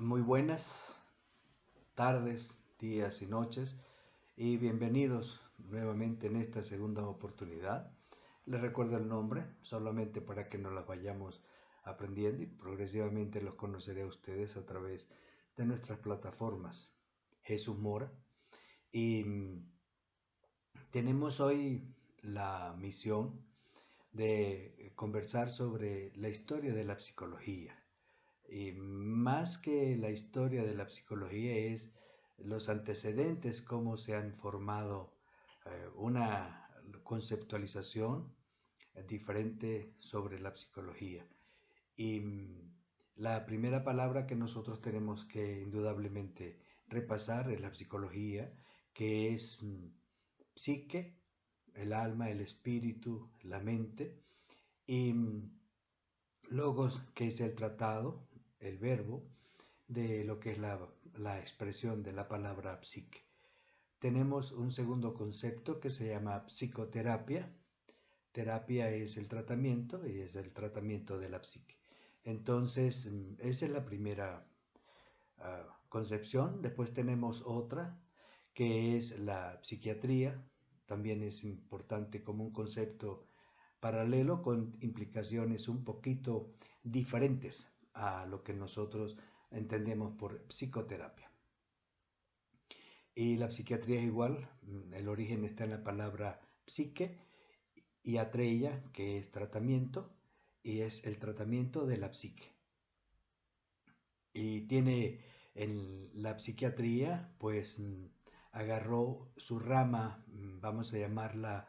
Muy buenas tardes, días y noches y bienvenidos nuevamente en esta segunda oportunidad. Les recuerdo el nombre solamente para que nos las vayamos aprendiendo y progresivamente los conoceré a ustedes a través de nuestras plataformas. Jesús Mora y tenemos hoy la misión de conversar sobre la historia de la psicología. Y más que la historia de la psicología es los antecedentes, cómo se han formado una conceptualización diferente sobre la psicología. Y la primera palabra que nosotros tenemos que indudablemente repasar es la psicología, que es psique, el alma, el espíritu, la mente, y logos, que es el tratado, el verbo, de lo que es la expresión de la palabra psique. Tenemos un segundo concepto que se llama psicoterapia. Terapia es el tratamiento y es el tratamiento de la psique. Entonces, esa es la primera concepción. Después tenemos otra que es la psiquiatría. También es importante como un concepto paralelo con implicaciones un poquito diferentes a lo que nosotros entendemos por psicoterapia. Y la psiquiatría es igual, el origen está en la palabra psique y atreia, que es tratamiento, y es el tratamiento de la psique. Y tiene en la psiquiatría, pues agarró su rama, vamos a llamarla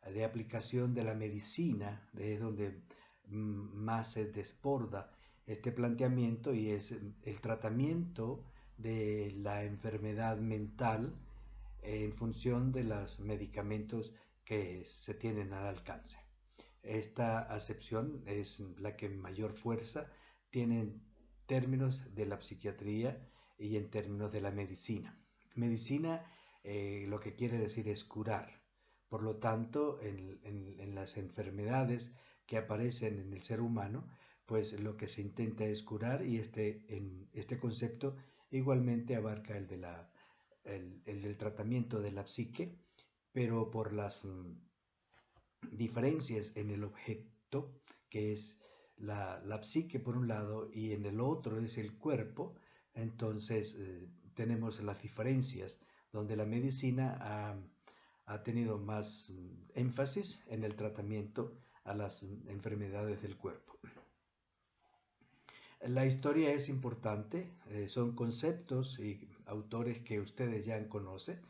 de aplicación de la medicina, es donde más se desborda este planteamiento y es el tratamiento de la enfermedad mental en función de los medicamentos que se tienen al alcance. Esta acepción es la que mayor fuerza tiene en términos de la psiquiatría y en términos de la medicina. Medicina lo que quiere decir es curar. Por lo tanto, en las enfermedades que aparecen en el ser humano, pues lo que se intenta es curar y este concepto igualmente abarca el del tratamiento de la psique, pero por las diferencias en el objeto, que es la psique por un lado y en el otro es el cuerpo, entonces tenemos las diferencias donde la medicina ha tenido más énfasis en el tratamiento a las enfermedades del cuerpo. La historia es importante, son conceptos y autores que ustedes ya conocen,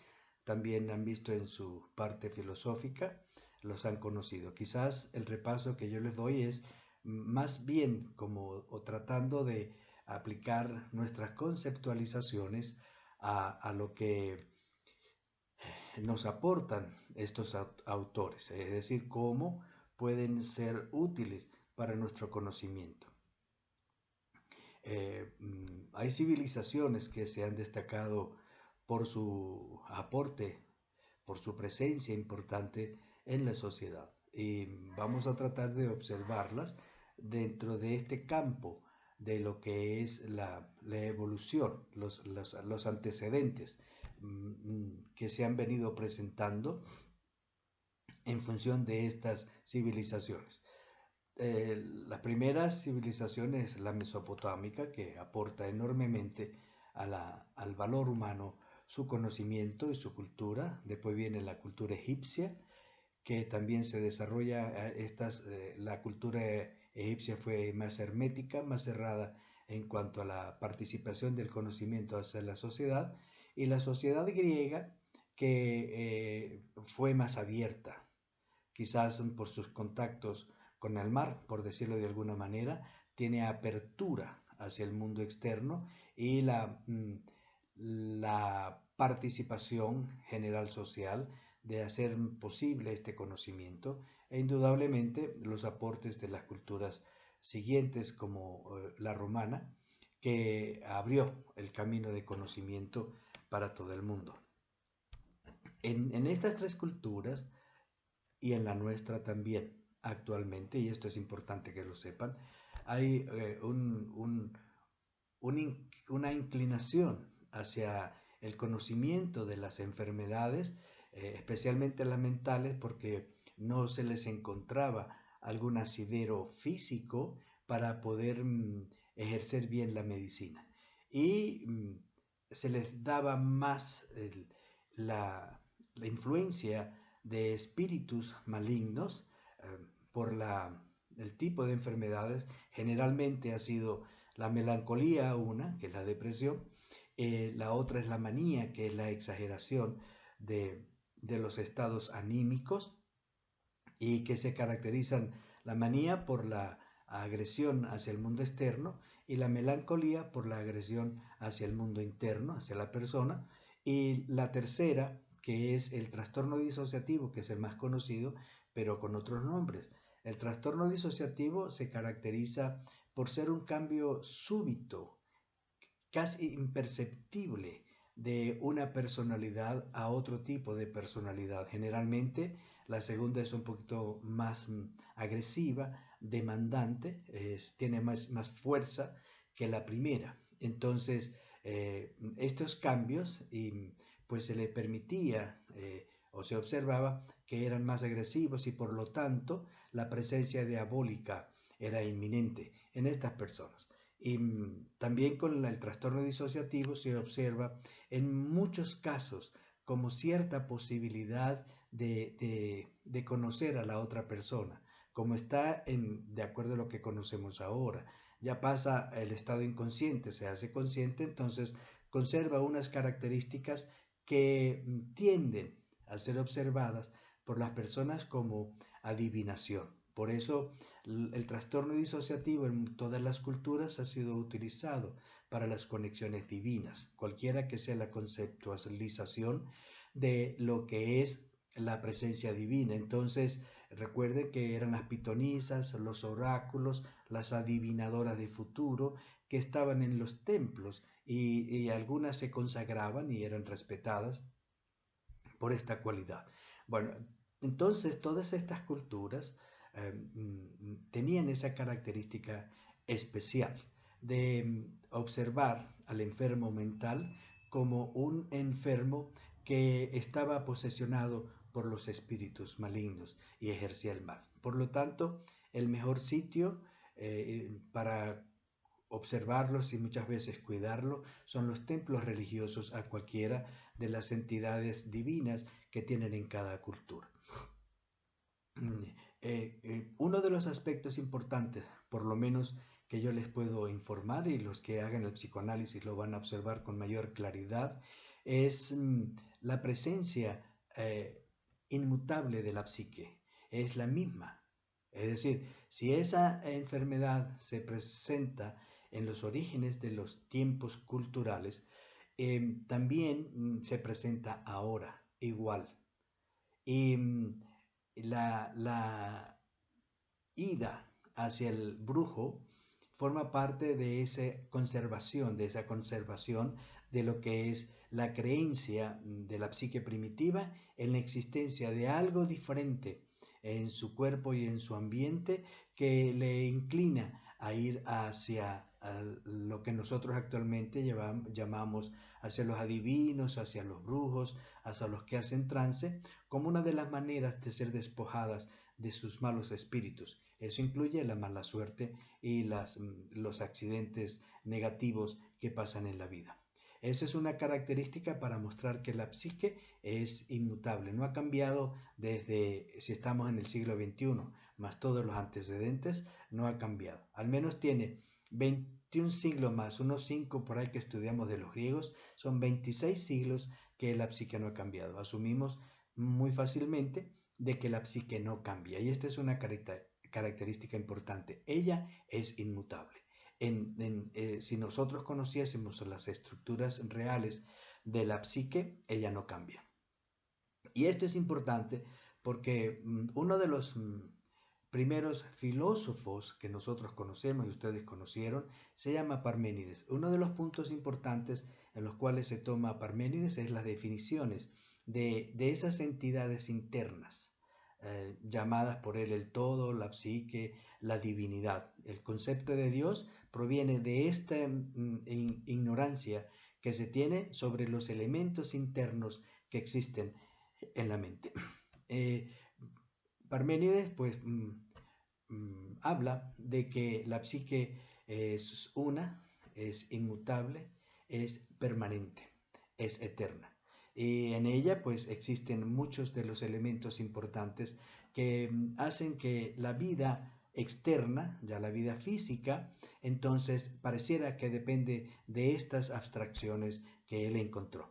también han visto en su parte filosófica, los han conocido. Quizás el repaso que yo les doy es más bien como o tratando de aplicar nuestras conceptualizaciones a lo que nos aportan estos autores, es decir, cómo pueden ser útiles para nuestro conocimiento. Hay civilizaciones que se han destacado por su aporte, por su presencia importante en la sociedad. Y vamos a tratar de observarlas dentro de este campo de lo que es la evolución, los antecedentes que se han venido presentando en función de estas civilizaciones. La primera civilización es la mesopotámica, que aporta enormemente al valor humano su conocimiento y su cultura. Después viene la cultura egipcia, que también se desarrolla, la cultura egipcia fue más hermética, más cerrada en cuanto a la participación del conocimiento hacia la sociedad, y la sociedad griega, que fue más abierta, quizás por sus contactos con el mar, por decirlo de alguna manera, tiene apertura hacia el mundo externo y la participación general social de hacer posible este conocimiento e indudablemente los aportes de las culturas siguientes como la romana, que abrió el camino de conocimiento para todo el mundo. En estas tres culturas y en la nuestra también actualmente, y esto es importante que lo sepan, hay una inclinación hacia el conocimiento de las enfermedades, especialmente las mentales, porque no se les encontraba algún asidero físico para poder ejercer bien la medicina. Y se les daba más la, la influencia de espíritus malignos por el tipo de enfermedades. Generalmente ha sido la melancolía una, que es la depresión, la otra es la manía, que es la exageración de los estados anímicos, y que se caracterizan la manía por la agresión hacia el mundo externo y la melancolía por la agresión hacia el mundo interno, hacia la persona. Y la tercera, que es el trastorno disociativo, que es el más conocido, pero con otros nombres. El trastorno disociativo se caracteriza por ser un cambio súbito, casi imperceptible, de una personalidad a otro tipo de personalidad. Generalmente la segunda es un poquito más agresiva, demandante, tiene más fuerza que la primera. Entonces, estos cambios, pues se le permitía o se observaba que eran más agresivos, y por lo tanto la presencia diabólica era inminente en estas personas. Y también con el trastorno disociativo se observa en muchos casos como cierta posibilidad de conocer a la otra persona, como está de acuerdo a lo que conocemos ahora. Ya pasa el estado inconsciente, se hace consciente, entonces conserva unas características que tienden a ser observadas por las personas como adivinación. Por eso el trastorno disociativo en todas las culturas ha sido utilizado para las conexiones divinas, cualquiera que sea la conceptualización de lo que es la presencia divina. Entonces, recuerden que eran las pitonisas, los oráculos, las adivinadoras de futuro, que estaban en los templos, y algunas se consagraban y eran respetadas por esta cualidad. Bueno, entonces todas estas culturas tenían esa característica especial de observar al enfermo mental como un enfermo que estaba posesionado por los espíritus malignos y ejercía el mal. Por lo tanto, el mejor sitio para observarlos y muchas veces cuidarlo son los templos religiosos a cualquiera de las entidades divinas que tienen en cada cultura. Uno de los aspectos importantes, por lo menos que yo les puedo informar, y los que hagan el psicoanálisis lo van a observar con mayor claridad, es la presencia inmutable de la psique. Es la misma. Es decir, si esa enfermedad se presenta en los orígenes de los tiempos culturales, también se presenta ahora igual. Y la ida hacia el brujo forma parte de esa conservación de lo que es la creencia de la psique primitiva en la existencia de algo diferente en su cuerpo y en su ambiente, que le inclina a ir hacia lo que nosotros actualmente llamamos hacia los adivinos, hacia los brujos, hacia los que hacen trance, como una de las maneras de ser despojadas de sus malos espíritus. Eso incluye la mala suerte y los accidentes negativos que pasan en la vida. Eso es una característica para mostrar que la psique es inmutable, no ha cambiado desde, si estamos en el siglo XXI, más todos los antecedentes, no ha cambiado. Al menos tiene 21 siglos más, unos 5 por ahí que estudiamos de los griegos, son 26 siglos que la psique no ha cambiado. Asumimos muy fácilmente de que la psique no cambia, y esta es una característica importante. Ella es inmutable. Si nosotros conociésemos las estructuras reales de la psique, ella no cambia. Y esto es importante porque uno de los primeros filósofos que nosotros conocemos y ustedes conocieron se llama Parménides. Uno de los puntos importantes en los cuales se toma Parménides es las definiciones de esas entidades internas, llamadas por él el todo, la psique, la divinidad. El concepto de Dios proviene de esta ignorancia que se tiene sobre los elementos internos que existen en la mente. Eh, Parménides pues habla de que la psique es una, es inmutable, es permanente, es eterna. Y en ella pues existen muchos de los elementos importantes que hacen que la vida externa, ya la vida física, entonces pareciera que depende de estas abstracciones que él encontró.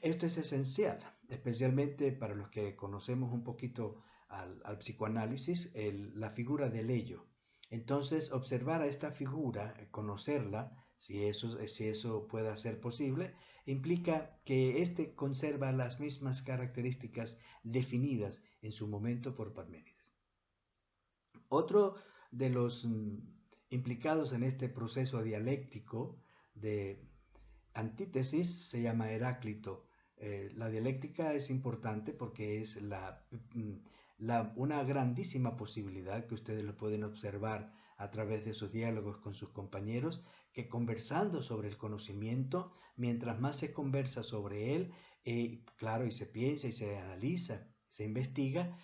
Esto es esencial, especialmente para los que conocemos un poquito al psicoanálisis, la figura del ello. Entonces, observar a esta figura, conocerla, si eso pueda ser posible, implica que éste conserva las mismas características definidas en su momento por Parménides. Otro de los implicados en este proceso dialéctico de antítesis se llama Heráclito. La dialéctica es importante porque es una grandísima posibilidad que ustedes lo pueden observar a través de sus diálogos con sus compañeros, que conversando sobre el conocimiento, mientras más se conversa sobre él, claro, y se piensa y se analiza, se investiga,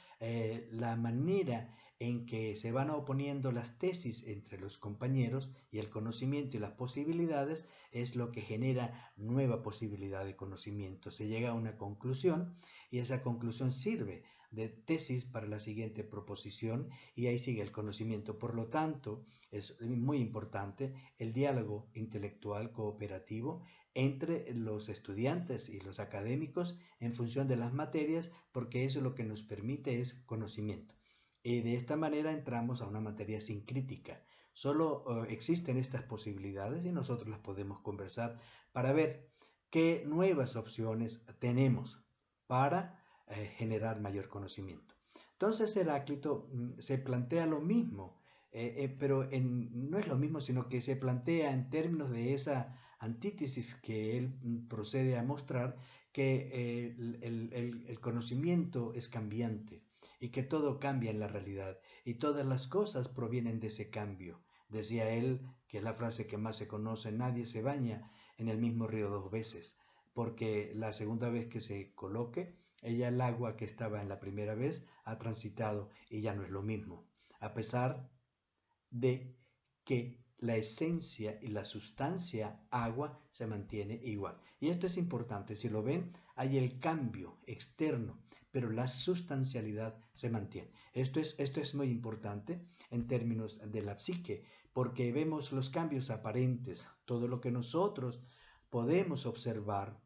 la manera en que se van oponiendo las tesis entre los compañeros y el conocimiento y las posibilidades es lo que genera nueva posibilidad de conocimiento. Se llega a una conclusión y esa conclusión sirve de tesis para la siguiente proposición y ahí sigue el conocimiento. Por lo tanto, es muy importante el diálogo intelectual cooperativo entre los estudiantes y los académicos en función de las materias, porque eso lo que nos permite es conocimiento. Y de esta manera entramos a una materia sin crítica. Solo existen estas posibilidades y nosotros las podemos conversar para ver qué nuevas opciones tenemos para generar mayor conocimiento. Entonces Heráclito se plantea lo mismo, pero no es lo mismo, sino que se plantea en términos de esa antítesis que él procede a mostrar, que el conocimiento es cambiante y que todo cambia en la realidad y todas las cosas provienen de ese cambio. Decía él, que es la frase que más se conoce: nadie se baña en el mismo río dos veces, porque la segunda vez que se coloque, ella el agua que estaba en la primera vez ha transitado y ya no es lo mismo, a pesar de que la esencia y la sustancia agua se mantiene igual. Y esto es importante, si lo ven, hay el cambio externo, pero la sustancialidad se mantiene. Esto es muy importante en términos de la psique, porque vemos los cambios aparentes, todo lo que nosotros podemos observar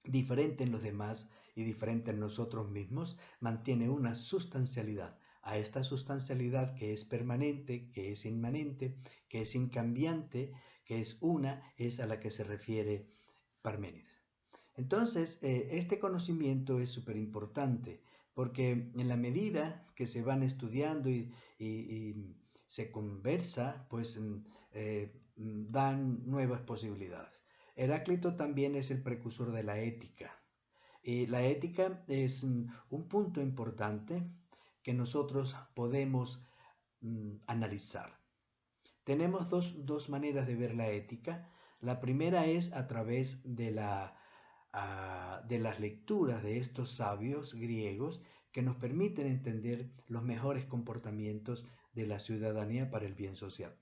diferente en los demás y diferente en nosotros mismos, mantiene una sustancialidad. A esta sustancialidad que es permanente, que es inmanente, que es incambiante, que es una, es a la que se refiere Parménides. Entonces, este conocimiento es súper importante porque en la medida que se van estudiando y se conversa, pues dan nuevas posibilidades. Heráclito también es el precursor de la ética. La ética es un punto importante que nosotros podemos analizar. Tenemos dos maneras de ver la ética. La primera es a través de las lecturas de estos sabios griegos que nos permiten entender los mejores comportamientos de la ciudadanía para el bien social.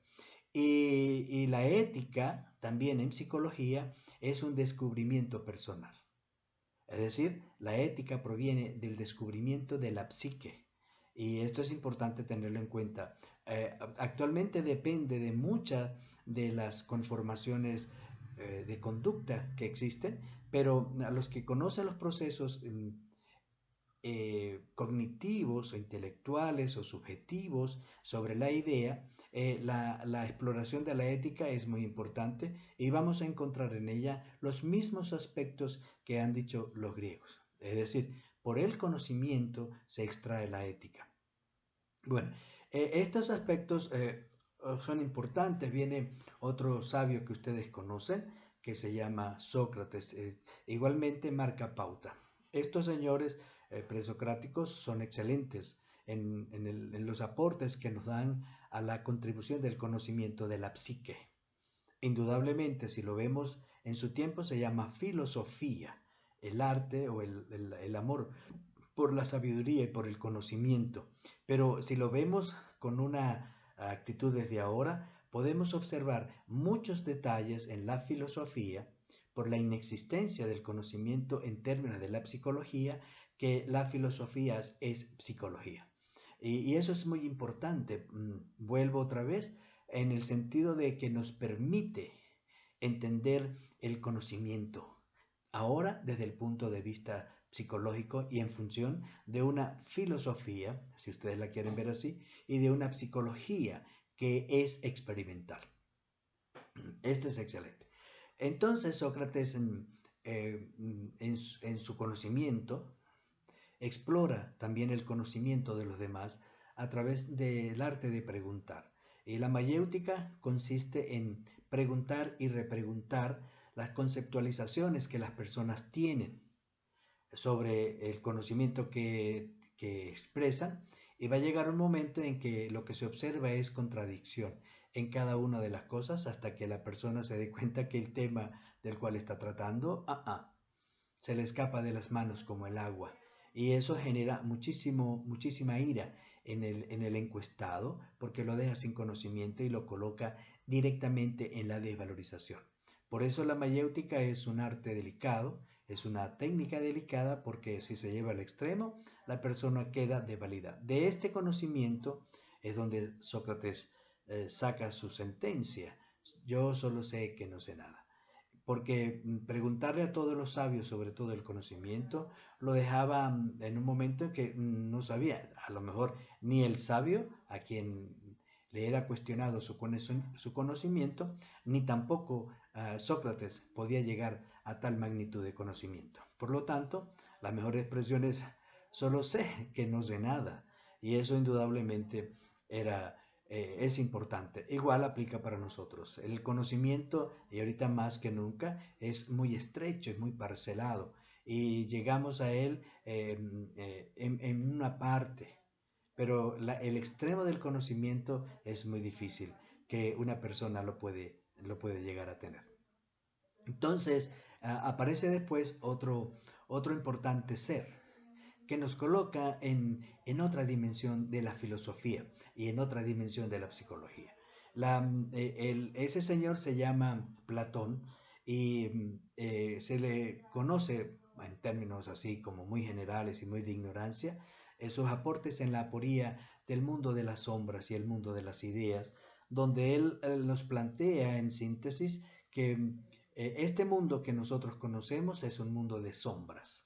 Y la ética, también en psicología, es un descubrimiento personal. Es decir, la ética proviene del descubrimiento de la psique. Y esto es importante tenerlo en cuenta. Actualmente depende de muchas de las conformaciones de conducta que existen, pero a los que conocen los procesos cognitivos o intelectuales o subjetivos sobre la idea, la exploración de la ética es muy importante y vamos a encontrar en ella los mismos aspectos que han dicho los griegos. Es decir, por el conocimiento se extrae la ética. Bueno, estos aspectos son importantes. Viene otro sabio que ustedes conocen, que se llama Sócrates. Igualmente marca pauta. Estos señores presocráticos son excelentes en los aportes que nos dan a la contribución del conocimiento de la psique. Indudablemente, si lo vemos en su tiempo, se llama filosofía, el arte o el amor por la sabiduría y por el conocimiento. Pero si lo vemos con una actitud desde ahora, podemos observar muchos detalles en la filosofía por la inexistencia del conocimiento en términos de la psicología, que la filosofía es psicología. Y eso es muy importante. Vuelvo otra vez en el sentido de que nos permite entender el conocimiento ahora desde el punto de vista psicológico y en función de una filosofía, si ustedes la quieren ver así, y de una psicología que es experimental. Esto es excelente. Entonces Sócrates en su conocimiento explora también el conocimiento de los demás a través del arte de preguntar. Y la mayéutica consiste en preguntar y repreguntar las conceptualizaciones que las personas tienen sobre el conocimiento que expresan, y va a llegar un momento en que lo que se observa es contradicción en cada una de las cosas hasta que la persona se dé cuenta que el tema del cual está tratando se le escapa de las manos como el agua, y eso genera muchísima ira en el encuestado, porque lo deja sin conocimiento y lo coloca directamente en la desvalorización. Por eso la mayéutica es un arte delicado, es una técnica delicada, porque si se lleva al extremo, la persona queda desvalida. De este conocimiento es donde Sócrates saca su sentencia: yo solo sé que no sé nada. Porque preguntarle a todos los sabios sobre todo el conocimiento lo dejaba en un momento en que no sabía, a lo mejor ni el sabio a quien le era cuestionado su conocimiento, ni tampoco Sócrates podía llegar a tal magnitud de conocimiento. Por lo tanto, la mejor expresión es: solo sé que no sé nada. Y eso indudablemente es importante. Igual aplica para nosotros. El conocimiento, y ahorita más que nunca, es muy estrecho, es muy parcelado, y llegamos a él en una parte, pero el extremo del conocimiento es muy difícil que una persona lo puede llegar a tener. Entonces, aparece después otro importante ser que nos coloca en otra dimensión de la filosofía y en otra dimensión de la psicología. Ese señor se llama Platón, y se le conoce en términos así como muy generales y muy de ignorancia, sus aportes en la aporía del mundo de las sombras y el mundo de las ideas, donde él nos plantea en síntesis que este mundo que nosotros conocemos es un mundo de sombras,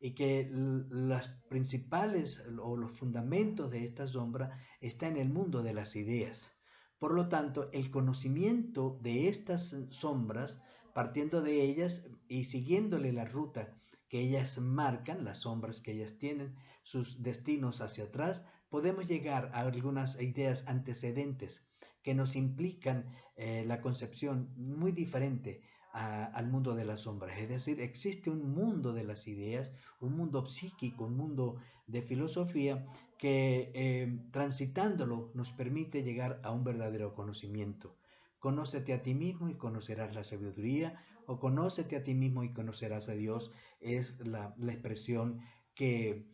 y que las principales o los fundamentos de esta sombra está en el mundo de las ideas. Por lo tanto, el conocimiento de estas sombras, partiendo de ellas y siguiéndole la ruta que ellas marcan, las sombras que ellas tienen, sus destinos hacia atrás, podemos llegar a algunas ideas antecedentes que nos implican la concepción muy diferente al mundo de las sombras. Es decir, existe un mundo de las ideas, un mundo psíquico, un mundo de filosofía que transitándolo nos permite llegar a un verdadero conocimiento. Conócete a ti mismo y conocerás la sabiduría, o conócete a ti mismo y conocerás a Dios, es la expresión que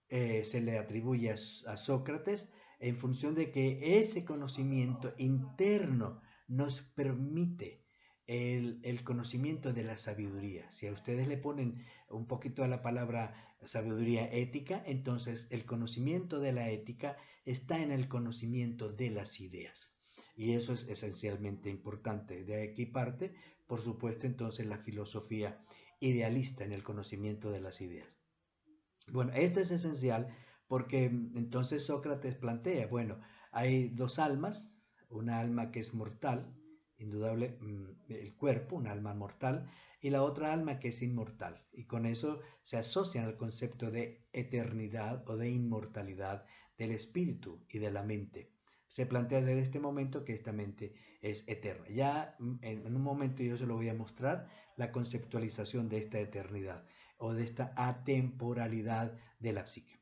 se le atribuye a Sócrates, en función de que ese conocimiento interno nos permite el conocimiento de la sabiduría. Si a ustedes le ponen un poquito a la palabra sabiduría ética, entonces el conocimiento de la ética está en el conocimiento de las ideas. Y eso es esencialmente importante. De aquí parte, por supuesto, entonces la filosofía idealista en el conocimiento de las ideas. Bueno, esto es esencial porque entonces Sócrates plantea, bueno, hay dos almas: una alma que es mortal, indudable, el cuerpo, un alma mortal, y la otra alma que es inmortal. Y con eso se asocian al concepto de eternidad o de inmortalidad del espíritu y de la mente. Se plantea desde este momento que esta mente es eterna. Ya en un momento yo se lo voy a mostrar la conceptualización de esta eternidad o de esta atemporalidad de la psique.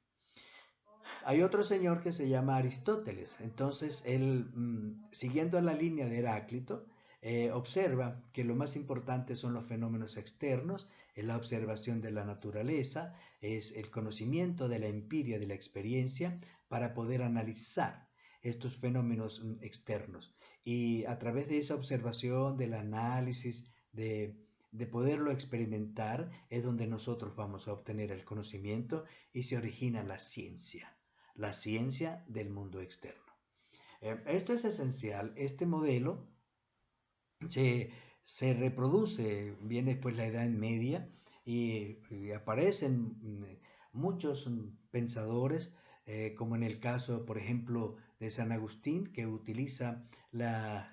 Hay otro señor que se llama Aristóteles. Entonces, él, siguiendo la línea de Heráclito, observa que lo más importante son los fenómenos externos, es la observación de la naturaleza, es el conocimiento de la empiria, de la experiencia, para poder analizar estos fenómenos externos. Y a través de esa observación, del análisis, de poderlo experimentar, es donde nosotros vamos a obtener el conocimiento y se origina la ciencia del mundo externo. Esto es esencial, este modelo se, se reproduce, viene después la Edad Media y aparecen muchos pensadores, como en el caso, por ejemplo, de San Agustín, que utiliza la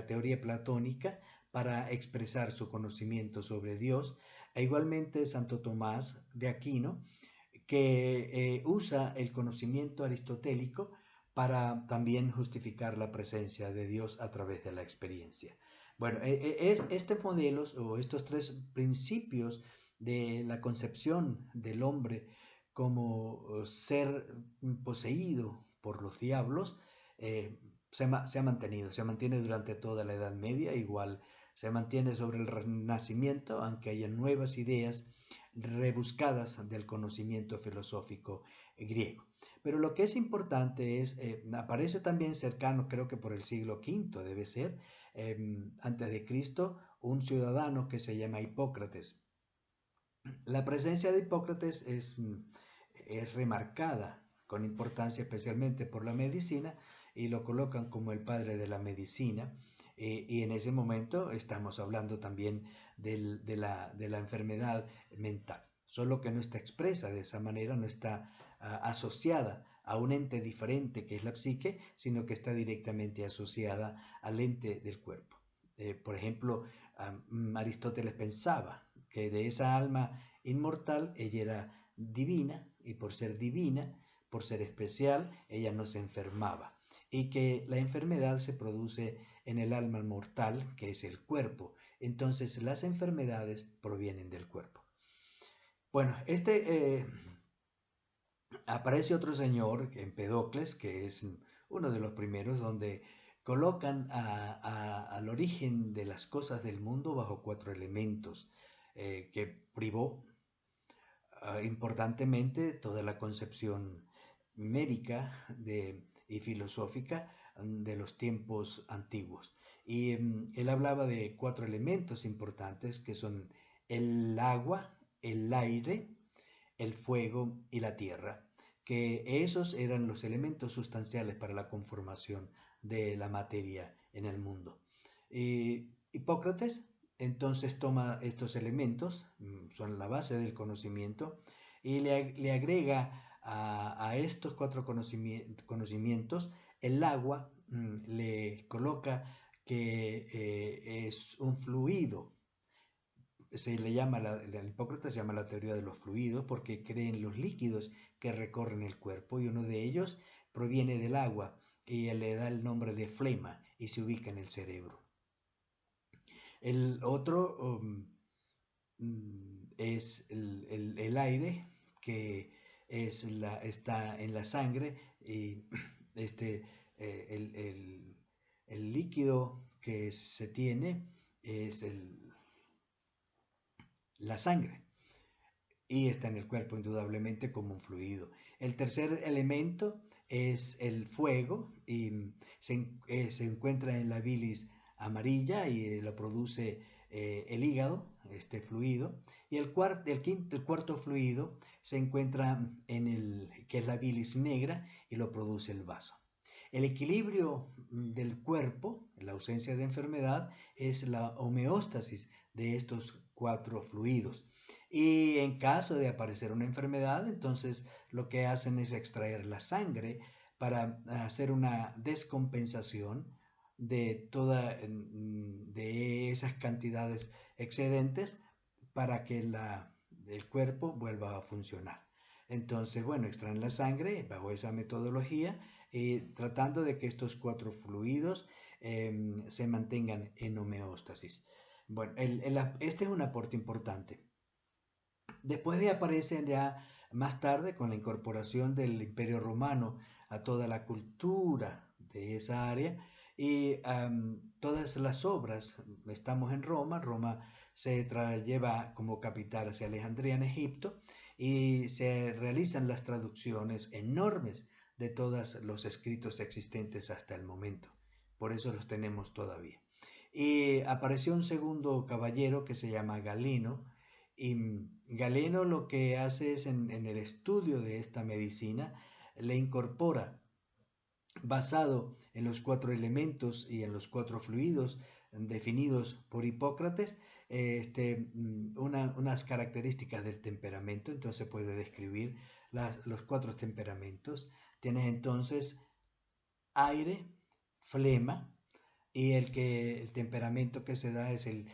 teoría platónica para expresar su conocimiento sobre Dios, e igualmente Santo Tomás de Aquino, que usa el conocimiento aristotélico para también justificar la presencia de Dios a través de la experiencia. Bueno, estos modelos o estos tres principios de la concepción del hombre como ser poseído por los diablos se ha mantenido, se mantiene durante toda la Edad Media, igual se mantiene sobre el Renacimiento, aunque haya nuevas ideas rebuscadas del conocimiento filosófico griego. Pero lo que es importante es, aparece también cercano, creo que por el siglo V debe ser, antes de Cristo, un ciudadano que se llama Hipócrates. La presencia de Hipócrates es remarcada con importancia especialmente por la medicina y lo colocan como el padre de la medicina. Y en ese momento estamos hablando también de la enfermedad mental, solo que no está expresa de esa manera, no está asociada a un ente diferente que es la psique, sino que está directamente asociada al ente del cuerpo. Por ejemplo, Aristóteles pensaba que de esa alma inmortal ella era divina y por ser divina, por ser especial, ella no se enfermaba y que la enfermedad se produce en el alma mortal, que es el cuerpo. Entonces las enfermedades provienen del cuerpo. Bueno, aparece otro señor, Empedocles, que es uno de los primeros, donde colocan al origen de las cosas del mundo bajo cuatro elementos, que privó importantemente toda la concepción médica y filosófica de los tiempos antiguos. Y él hablaba de cuatro elementos importantes que son el agua, el aire, el fuego y la tierra, que esos eran los elementos sustanciales para la conformación de la materia en el mundo. Hipócrates entonces toma estos elementos, son la base del conocimiento, y le agrega a estos cuatro conocimientos el agua, le coloca que es un fluido. Se le llama, el Hipócrates se llama la teoría de los fluidos porque cree en los líquidos que recorren el cuerpo y uno de ellos proviene del agua y le da el nombre de flema y se ubica en el cerebro. El otro es el aire, que está en la sangre, y el líquido que se tiene es la sangre y está en el cuerpo indudablemente como un fluido. El tercer elemento es el fuego y se encuentra en la bilis amarilla y lo produce el hígado, este fluido. Y el cuarto fluido se encuentra que es la bilis negra y lo produce el vaso. El equilibrio del cuerpo, la ausencia de enfermedad, es la homeostasis de estos cuatro fluidos. Y en caso de aparecer una enfermedad, entonces lo que hacen es extraer la sangre para hacer una descompensación de esas cantidades excedentes para que el cuerpo vuelva a funcionar. Entonces, bueno, extraen la sangre bajo esa metodología, tratando de que estos cuatro fluidos se mantengan en homeostasis. Bueno, este es un aporte importante. Después de aparecen ya Más tarde, con la incorporación del Imperio Romano a toda la cultura de esa área y todas las obras, estamos en Roma, Roma se lleva como capital hacia Alejandría en Egipto y se realizan las traducciones enormes de todos los escritos existentes hasta el momento. Por eso los tenemos todavía. Y apareció un segundo caballero que se llama Galeno, y Galeno lo que hace es en el estudio de esta medicina, le incorpora, basado en los 4 elementos y en los 4 fluidos definidos por Hipócrates, unas características del temperamento. Entonces puede describir los 4 temperamentos. Tienes entonces aire, flema, y el temperamento que se da es el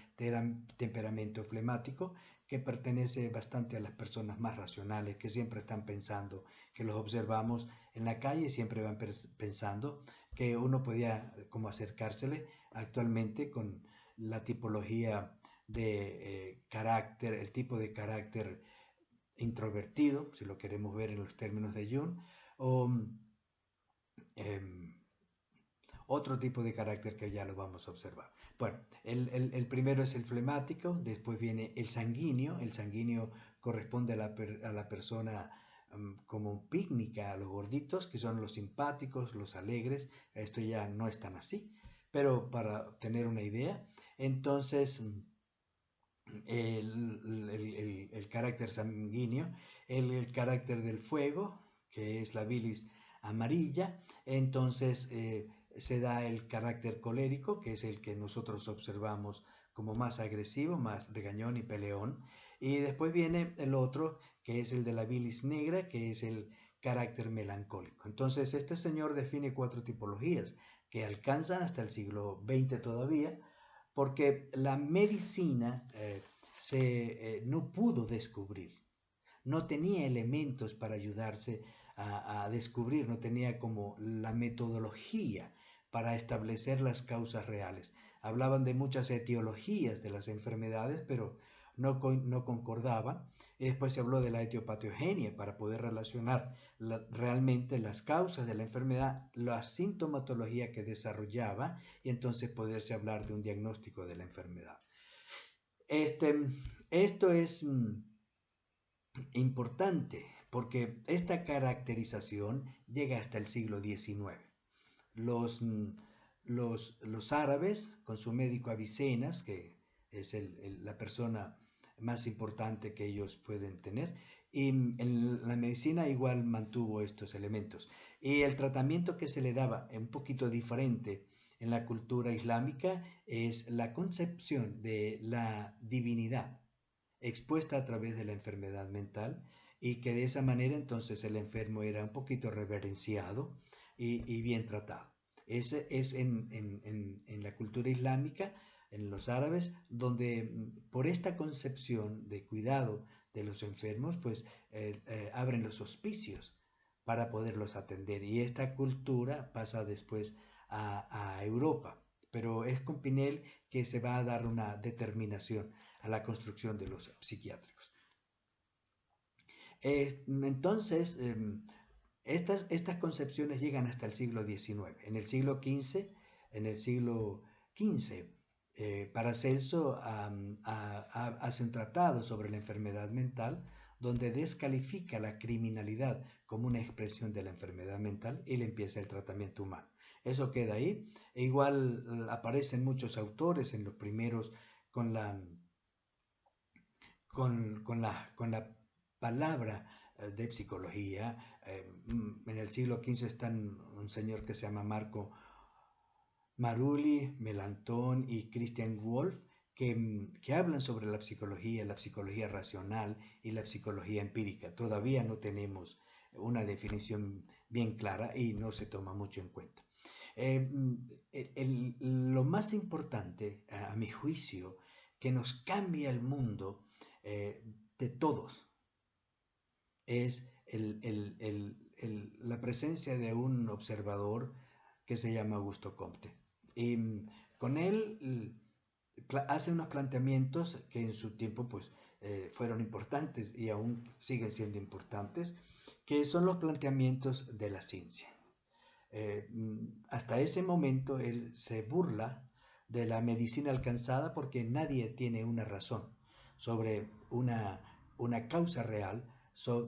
temperamento flemático, que pertenece bastante a las personas más racionales, que siempre están pensando, que los observamos en la calle y siempre van pensando que uno podía como acercársele actualmente con la tipología de carácter, el tipo de carácter introvertido, si lo queremos ver en los términos de Jung, o eh, otro tipo de carácter que ya lo vamos a observar. Bueno, el primero es el flemático, después viene el sanguíneo corresponde a la persona como pícnica, a los gorditos, que son los simpáticos, los alegres. Esto ya no es tan así, pero para tener una idea, entonces el carácter sanguíneo, el carácter del fuego, que es la bilis amarilla, entonces se da el carácter colérico, que es el que nosotros observamos como más agresivo, más regañón y peleón, y después viene el otro, que es el de la bilis negra, que es el carácter melancólico. Entonces este señor define 4 tipologías que alcanzan hasta el siglo XX todavía, porque la medicina no pudo descubrir, no tenía elementos para ayudarse a descubrir, no tenía como la metodología para establecer las causas reales. Hablaban de muchas etiologías de las enfermedades, pero no concordaban. Y después se habló de la etiopatogenia para poder relacionar realmente las causas de la enfermedad, la sintomatología que desarrollaba y entonces poderse hablar de un diagnóstico de la enfermedad. Esto es importante porque esta caracterización llega hasta el siglo XIX. Los, los árabes, con su médico Avicenas, que es la persona más importante que ellos pueden tener, y en la medicina igual mantuvo estos elementos. Y el tratamiento que se le daba, un poquito diferente en la cultura islámica, es la concepción de la divinidad expuesta a través de la enfermedad mental, y que de esa manera entonces el enfermo era un poquito reverenciado y bien tratado. Ese es en la cultura islámica, en los árabes, donde por esta concepción de cuidado de los enfermos, pues abren los hospicios para poderlos atender. Y esta cultura pasa después a Europa. Pero es con Pinel que se va a dar una determinación a la construcción de los psiquiátricos. Entonces, estas concepciones llegan hasta el siglo XIX. En el siglo XV, Paracelso hace un tratado sobre la enfermedad mental, donde descalifica la criminalidad como una expresión de la enfermedad mental y le empieza el tratamiento humano. Eso queda ahí. E igual aparecen muchos autores en los primeros con la palabra de psicología. En el siglo XV está un señor que se llama Marco Marulli, Melanchthon y Christian Wolff, que hablan sobre la psicología racional y la psicología empírica. Todavía no tenemos una definición bien clara y no se toma mucho en cuenta. Lo más importante, a mi juicio, que nos cambia el mundo de todos, es la presencia de un observador que se llama Augusto Comte. Y con él hace unos planteamientos que en su tiempo pues fueron importantes y aún siguen siendo importantes, que son los planteamientos de la ciencia. Hasta ese momento él se burla de la medicina alcanzada porque nadie tiene una razón sobre una causa real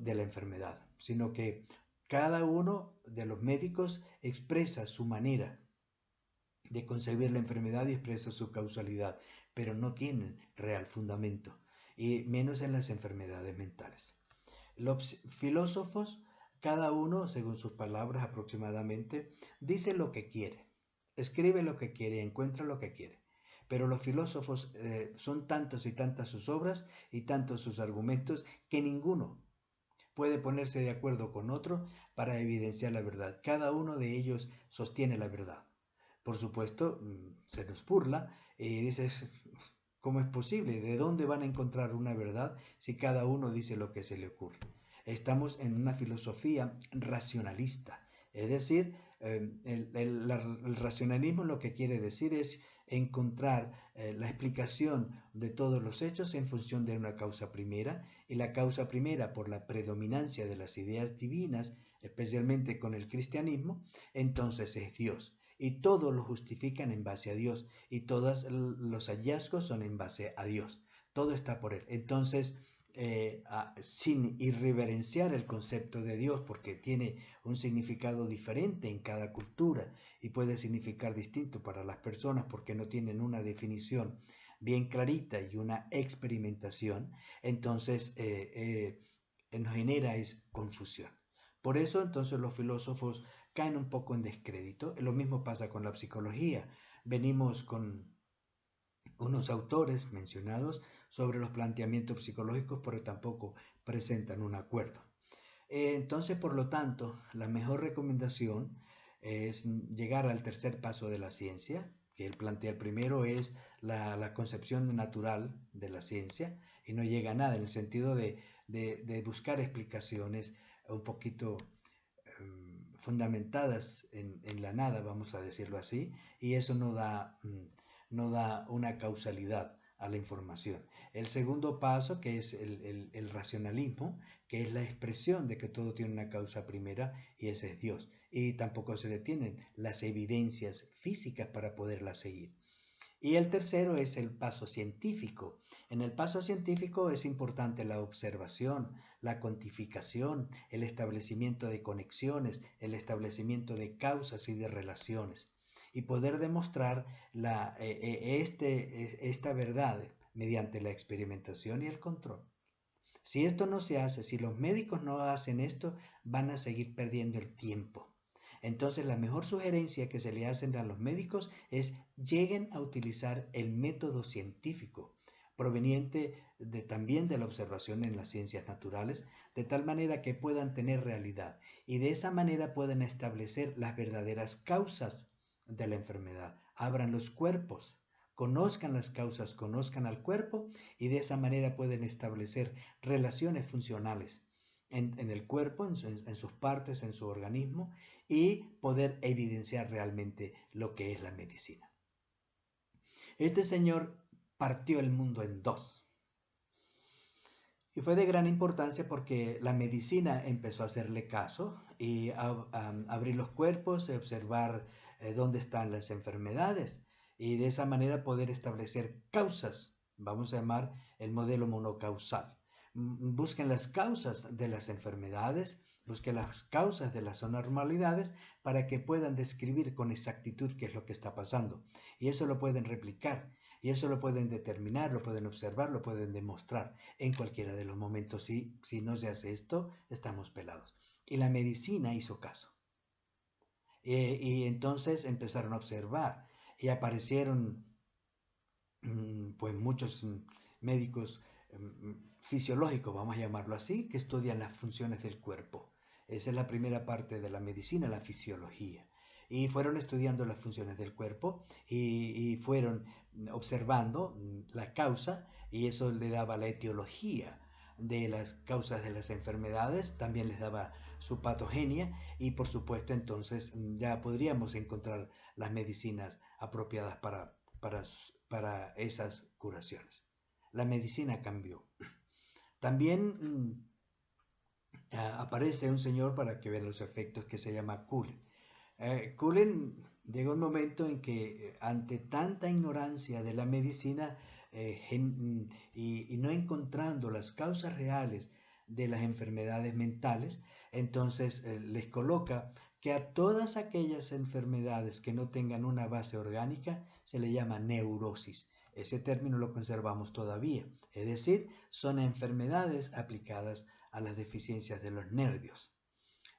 de la enfermedad, sino que cada uno de los médicos expresa su manera de concebir la enfermedad y expresa su causalidad, pero no tienen real fundamento, y menos en las enfermedades mentales. Los filósofos, cada uno, según sus palabras aproximadamente, dice lo que quiere, escribe lo que quiere, encuentra lo que quiere. Pero los filósofos son tantos y tantas sus obras y tantos sus argumentos que ninguno puede ponerse de acuerdo con otro para evidenciar la verdad. Cada uno de ellos sostiene la verdad. Por supuesto, se nos burla y dices, ¿cómo es posible? ¿De dónde van a encontrar una verdad si cada uno dice lo que se le ocurre? Estamos en una filosofía racionalista, es decir, el racionalismo lo que quiere decir es encontrar la explicación de todos los hechos en función de una causa primera, y la causa primera, por la predominancia de las ideas divinas, especialmente con el cristianismo, entonces es Dios. Y todo lo justifican en base a Dios, y todos los hallazgos son en base a Dios. Todo está por Él. Entonces, sin irreverenciar el concepto de Dios, porque tiene un significado diferente en cada cultura y puede significar distinto para las personas porque no tienen una definición bien clarita y una experimentación, entonces nos genera es confusión. Por eso entonces los filósofos caen un poco en descrédito. Lo mismo pasa con la psicología. Venimos con unos autores mencionados sobre los planteamientos psicológicos, pero tampoco presentan un acuerdo. Entonces, por lo tanto, la mejor recomendación es llegar al tercer paso de la ciencia, que él plantea. El primero es la concepción natural de la ciencia, y no llega a nada en el sentido de buscar explicaciones un poquito fundamentadas en la nada, vamos a decirlo así, y eso no da una causalidad a la información. El segundo paso, que es el racionalismo, que es la expresión de que todo tiene una causa primera, y ese es Dios. Y tampoco se detienen las evidencias físicas para poderlas seguir. Y el tercero es el paso científico. En el paso científico es importante la observación, la cuantificación, el establecimiento de conexiones, el establecimiento de causas y de relaciones, y poder demostrar esta verdad mediante la experimentación y el control. Si esto no se hace, si los médicos no hacen esto, van a seguir perdiendo el tiempo. Entonces, la mejor sugerencia que se le hacen a los médicos es lleguen a utilizar el método científico, proveniente también de la observación en las ciencias naturales, de tal manera que puedan tener realidad, y de esa manera puedan establecer las verdaderas causas de la enfermedad. Abran los cuerpos, conozcan las causas, conozcan al cuerpo, y de esa manera pueden establecer relaciones funcionales en el cuerpo, en sus partes, en su organismo, y poder evidenciar realmente lo que es la medicina. Este señor partió el mundo en dos. Y fue de gran importancia porque la medicina empezó a hacerle caso y a abrir los cuerpos, a observar dónde están las enfermedades, y de esa manera poder establecer causas. Vamos a llamar el modelo monocausal. Busquen las causas de las enfermedades, busquen las causas de las anormalidades para que puedan describir con exactitud qué es lo que está pasando. Y eso lo pueden replicar. Y eso lo pueden determinar, lo pueden observar, lo pueden demostrar en cualquiera de los momentos. Si no se hace esto, estamos pelados. Y la medicina hizo caso. Y entonces empezaron a observar y aparecieron pues muchos médicos fisiológicos, vamos a llamarlo así, que estudian las funciones del cuerpo. Esa es la primera parte de la medicina, la fisiología. Y fueron estudiando las funciones del cuerpo y fueron observando la causa, y eso le daba la etiología de las causas de las enfermedades, también les daba su patogenia, y por supuesto entonces ya podríamos encontrar las medicinas apropiadas para esas curaciones. La medicina cambió. También aparece un señor para que vean los efectos que se llama Cullen. Cullen llegó un momento en que ante tanta ignorancia de la medicina y no encontrando las causas reales de las enfermedades mentales, entonces les coloca que a todas aquellas enfermedades que no tengan una base orgánica se le llama neurosis. Ese término lo conservamos todavía, es decir, son enfermedades aplicadas a las deficiencias de los nervios.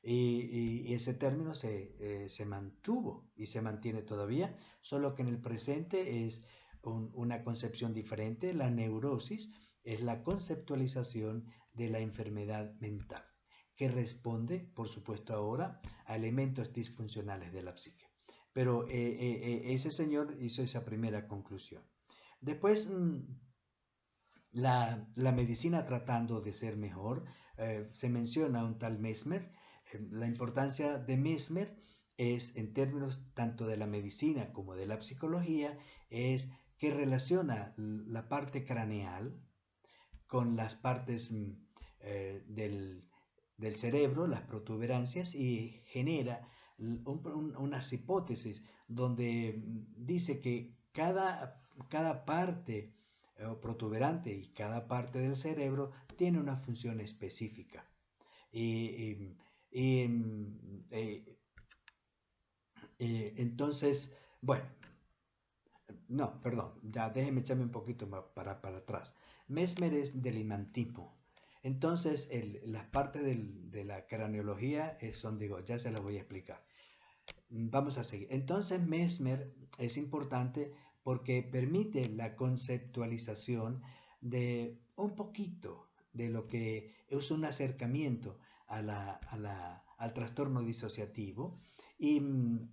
Y ese término se mantuvo y se mantiene todavía, solo que en el presente es una concepción diferente. La neurosis es la conceptualización de la enfermedad mental, que responde, por supuesto ahora, a elementos disfuncionales de la psique. Pero ese señor hizo esa primera conclusión. Después, la medicina tratando de ser mejor, se menciona a un tal Mesmer. La importancia de Mesmer es, en términos tanto de la medicina como de la psicología, es que relaciona la parte craneal con las partes del cerebro, las protuberancias, y genera unas hipótesis donde dice que cada parte protuberante y cada parte del cerebro tiene una función específica. Y, y, eh, entonces, bueno, no, perdón, ya déjeme echarme un poquito más para atrás. Mesmer es del imantismo. Entonces, las partes de la craneología son, digo, ya se las voy a explicar. Vamos a seguir. Entonces, Mesmer es importante porque permite la conceptualización de un poquito de lo que es un acercamiento al trastorno disociativo y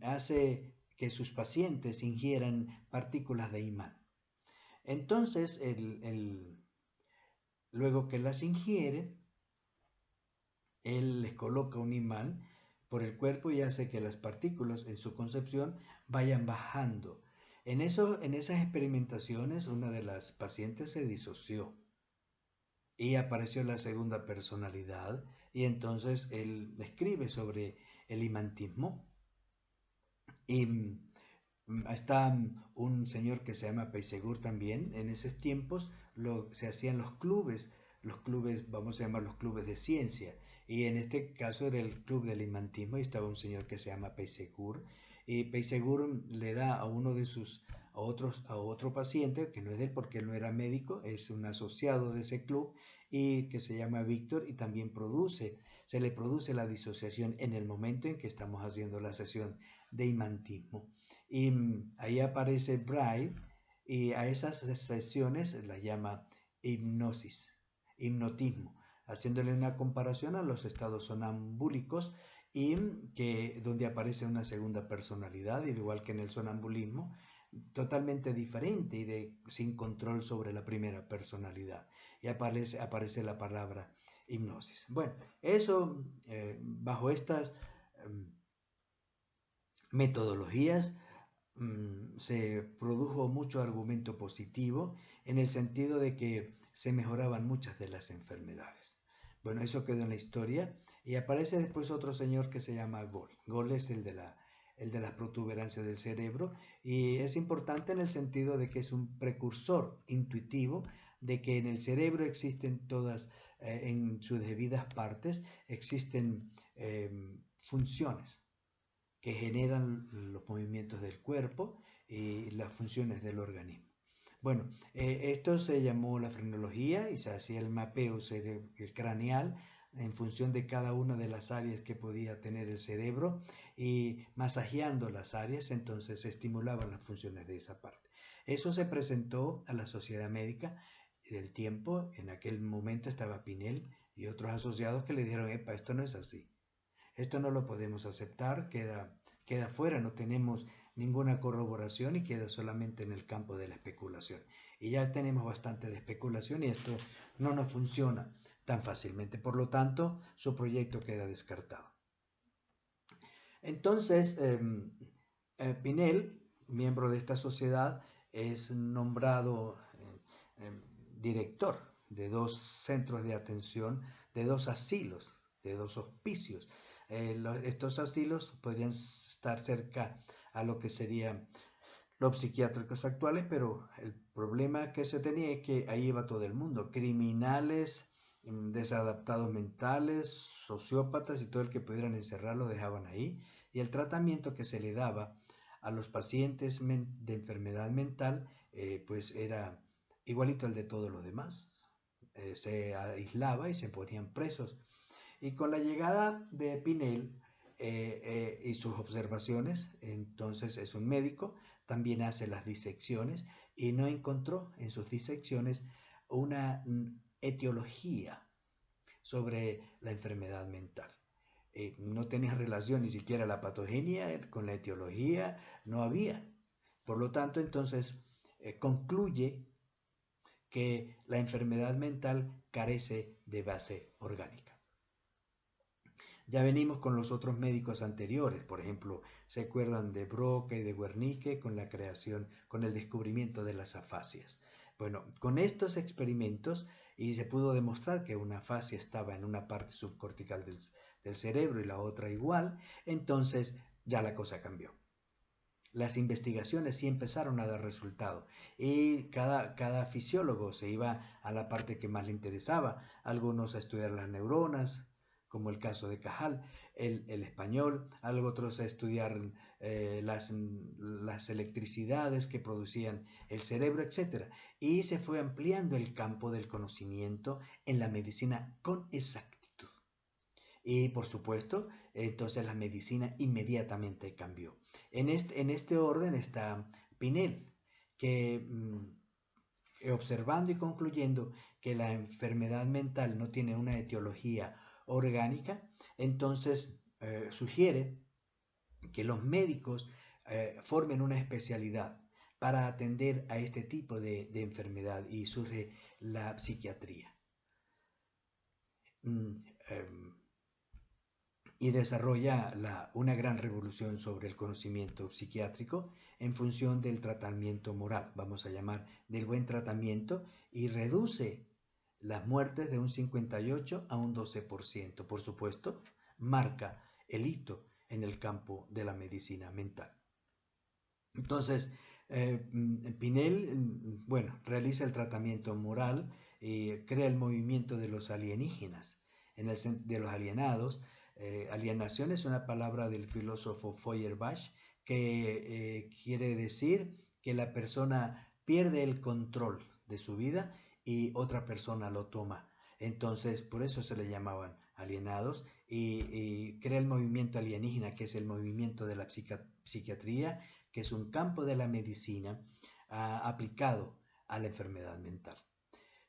hace que sus pacientes ingieran partículas de imán. Entonces, luego que las ingiere, él les coloca un imán por el cuerpo y hace que las partículas en su concepción vayan bajando. En esas experimentaciones, una de las pacientes se disoció y apareció la segunda personalidad, y entonces él escribe sobre el imantismo. Y está un señor que se llama Peysegur también. En esos tiempos se hacían los clubes, vamos a llamar los clubes de ciencia, y en este caso era el club del imantismo, y estaba un señor que se llama Peysegur, y Peysegur le da a uno de sus a otro paciente, que no es de él porque él no era médico, es un asociado de ese club, y que se llama Víctor, y también se le produce la disociación en el momento en que estamos haciendo la sesión de imantismo. Y ahí aparece Braille, y a esas sesiones las llama hipnotismo, haciéndole una comparación a los estados sonambúlicos, y donde aparece una segunda personalidad, igual que en el sonambulismo, totalmente diferente y sin control sobre la primera personalidad. Y aparece la palabra hipnosis. Bueno, eso bajo estas metodologías se produjo mucho argumento positivo en el sentido de que se mejoraban muchas de las enfermedades. Bueno, eso quedó en la historia, y aparece después otro señor que se llama Gall. Gall es el de las protuberancias del cerebro, y es importante en el sentido de que es un precursor intuitivo de que en el cerebro existen todas, en sus debidas partes, existen funciones que generan los movimientos del cuerpo y las funciones del organismo. Bueno, esto se llamó la frenología, y se hacía el mapeo el craneal en función de cada una de las áreas que podía tener el cerebro, y masajeando las áreas entonces se estimulaban las funciones de esa parte. Eso se presentó a la Sociedad Médica del tiempo. En aquel momento estaba Pinel y otros asociados que le dijeron: epa, esto no es así. Esto no lo podemos aceptar, queda fuera, no tenemos ninguna corroboración y queda solamente en el campo de la especulación. Y ya tenemos bastante de especulación y esto no nos funciona tan fácilmente. Por lo tanto, su proyecto queda descartado. Entonces, Pinel, miembro de esta sociedad, es nombrado director de dos centros de atención, de dos asilos, de dos hospicios. Estos asilos podrían estar cerca a lo que serían los psiquiátricos actuales, pero el problema que se tenía es que ahí iba todo el mundo, criminales, desadaptados mentales, sociópatas y todo el que pudieran encerrarlo dejaban ahí. Y el tratamiento que se le daba a los pacientes de enfermedad mental, pues era igualito al de todos los demás. Se aislaba y se ponían presos. Y con la llegada de Pinel y sus observaciones, entonces es un médico, también hace las disecciones y no encontró en sus disecciones una etiología sobre la enfermedad mental. No tenía relación ni siquiera la patogenia con la etiología, no había. Por lo tanto, entonces concluye que la enfermedad mental carece de base orgánica. Ya venimos con los otros médicos anteriores, por ejemplo, se acuerdan de Broca y de Wernicke con la creación, con el descubrimiento de las afasias. Bueno, con estos experimentos y se pudo demostrar que una afasia estaba en una parte subcortical del cerebro y la otra igual, entonces ya la cosa cambió. Las investigaciones sí empezaron a dar resultado y cada fisiólogo se iba a la parte que más le interesaba, algunos a estudiar las neuronas, como el caso de Cajal, el español, otros a estudiar las electricidades que producían el cerebro, etc. Y se fue ampliando el campo del conocimiento en la medicina con exactitud. Y por supuesto, entonces la medicina inmediatamente cambió. En este orden está Pinel, que observando y concluyendo que la enfermedad mental no tiene una etiología orgánica, entonces sugiere que los médicos formen una especialidad para atender a este tipo de enfermedad y surge la psiquiatría. Y desarrolla una gran revolución sobre el conocimiento psiquiátrico en función del tratamiento moral, vamos a llamar del buen tratamiento, y reduce las muertes de un 58 a un 12%. Por supuesto, marca el hito en el campo de la medicina mental. Entonces, Pinel, bueno, realiza el tratamiento moral y crea el movimiento de los alienígenas, de los alienados. Alienación es una palabra del filósofo Feuerbach que quiere decir que la persona pierde el control de su vida y otra persona lo toma. Entonces, por eso se le llamaban alienados y crea el movimiento alienígena, que es el movimiento de la psiquiatría, que es un campo de la medicina aplicado a la enfermedad mental.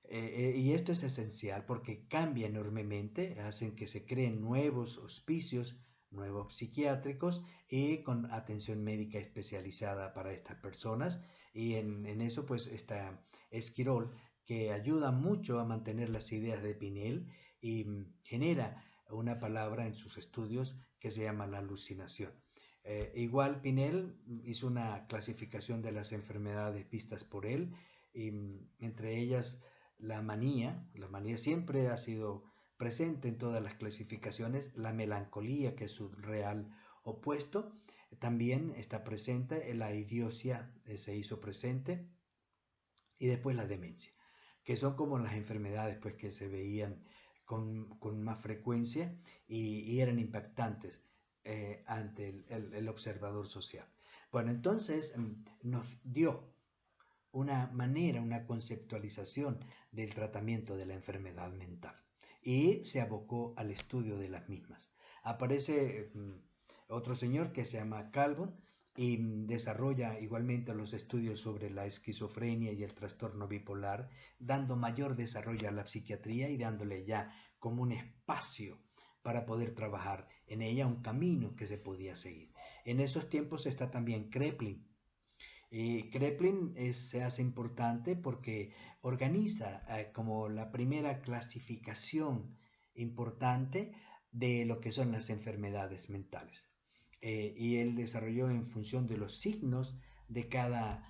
Y esto es esencial porque cambia enormemente, hacen que se creen nuevos hospicios, nuevos psiquiátricos y con atención médica especializada para estas personas. Y en eso pues está Esquirol, que ayuda mucho a mantener las ideas de Pinel y genera una palabra en sus estudios que se llama la alucinación. Igual Pinel hizo una clasificación de las enfermedades vistas por él, y entre ellas la manía siempre ha sido presente en todas las clasificaciones, la melancolía, que es su real opuesto, también está presente, la idiocia se hizo presente, y después la demencia, que son como las enfermedades pues, que se veían con más frecuencia y eran impactantes ante el observador social. Bueno, entonces nos dio una manera, una conceptualización del tratamiento de la enfermedad mental y se abocó al estudio de las mismas. Aparece otro señor que se llama Calvo y desarrolla igualmente los estudios sobre la esquizofrenia y el trastorno bipolar, dando mayor desarrollo a la psiquiatría y dándole ya como un espacio para poder trabajar en ella, un camino que se podía seguir. En esos tiempos está también Kraepelin. Kraepelin se hace importante porque organiza como la primera clasificación importante de lo que son las enfermedades mentales. Y él desarrolló en función de los signos de cada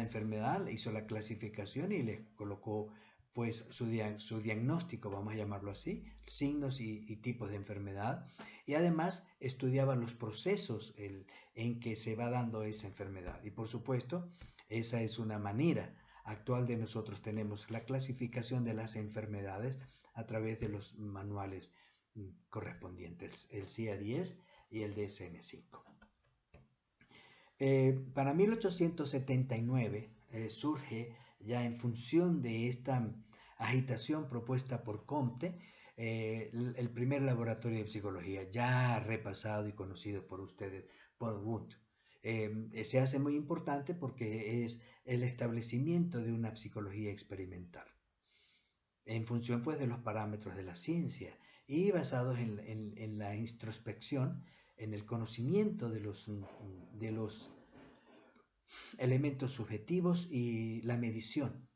enfermedad, hizo la clasificación y le colocó pues su diagnóstico, vamos a llamarlo así, signos y tipos de enfermedad, y además estudiaba los procesos en que se va dando esa enfermedad. Y por supuesto, esa es una manera actual de nosotros tenemos la clasificación de las enfermedades a través de los manuales correspondientes, el CIA-10 y el DSM-5. Para 1879 surge ya en función de esta agitación propuesta por Comte, el primer laboratorio de psicología, ya repasado y conocido por ustedes, por Wundt. Se hace muy importante porque es el establecimiento de una psicología experimental, en función pues de los parámetros de la ciencia y basados en la introspección, en el conocimiento de los elementos subjetivos y la medición,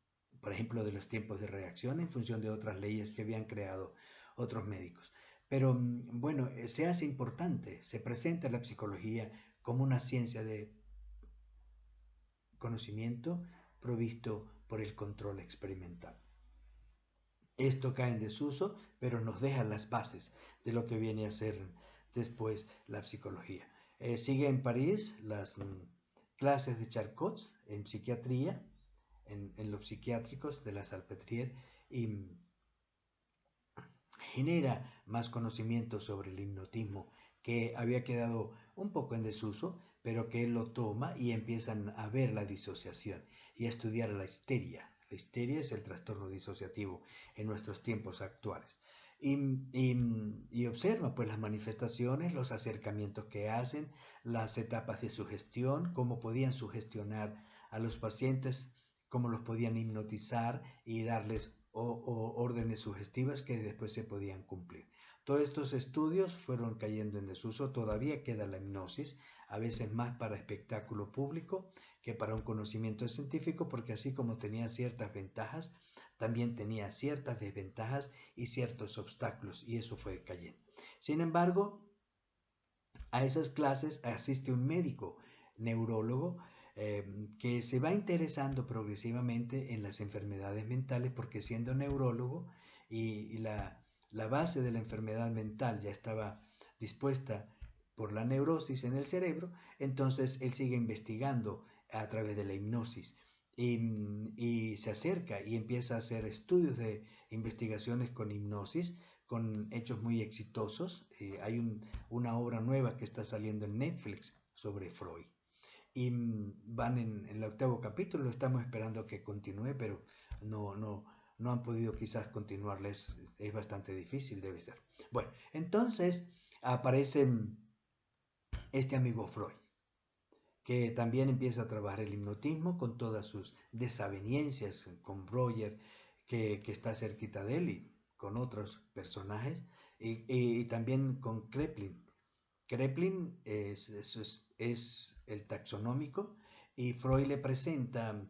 por ejemplo, de los tiempos de reacción en función de otras leyes que habían creado otros médicos. Pero bueno, se hace importante, se presenta la psicología como una ciencia de conocimiento provisto por el control experimental. Esto cae en desuso, pero nos deja las bases de lo que viene a ser después la psicología. Sigue en París las clases de Charcot en psiquiatría, en los psiquiátricos de la Salpêtrière, y genera más conocimiento sobre el hipnotismo que había quedado un poco en desuso, pero que él lo toma y empiezan a ver la disociación y a estudiar la histeria. La histeria es el trastorno disociativo en nuestros tiempos actuales. Y observa pues las manifestaciones, los acercamientos que hacen, las etapas de sugestión, cómo podían sugestionar a los pacientes, cómo los podían hipnotizar y darles o órdenes sugestivas que después se podían cumplir. Todos estos estudios fueron cayendo en desuso, todavía queda la hipnosis, a veces más para espectáculo público que para un conocimiento científico, porque así como tenía ciertas ventajas, también tenía ciertas desventajas y ciertos obstáculos, y eso fue cayendo. Sin embargo, a esas clases asiste un médico neurólogo que se va interesando progresivamente en las enfermedades mentales, porque siendo neurólogo y la base de la enfermedad mental ya estaba dispuesta por la neurosis en el cerebro, entonces él sigue investigando a través de la hipnosis y se acerca y empieza a hacer estudios de investigaciones con hipnosis, con hechos muy exitosos. Hay una obra nueva que está saliendo en Netflix sobre Freud. Y van en el octavo capítulo, lo estamos esperando que continúe, pero no han podido quizás continuarles, es bastante difícil, debe ser. Bueno, entonces aparece este amigo Freud, que también empieza a trabajar el hipnotismo con todas sus desavenencias con Breuer, que está cerquita de él, y con otros personajes, y también con Kraepelin. Kraepelin es el taxonómico, y Freud le presenta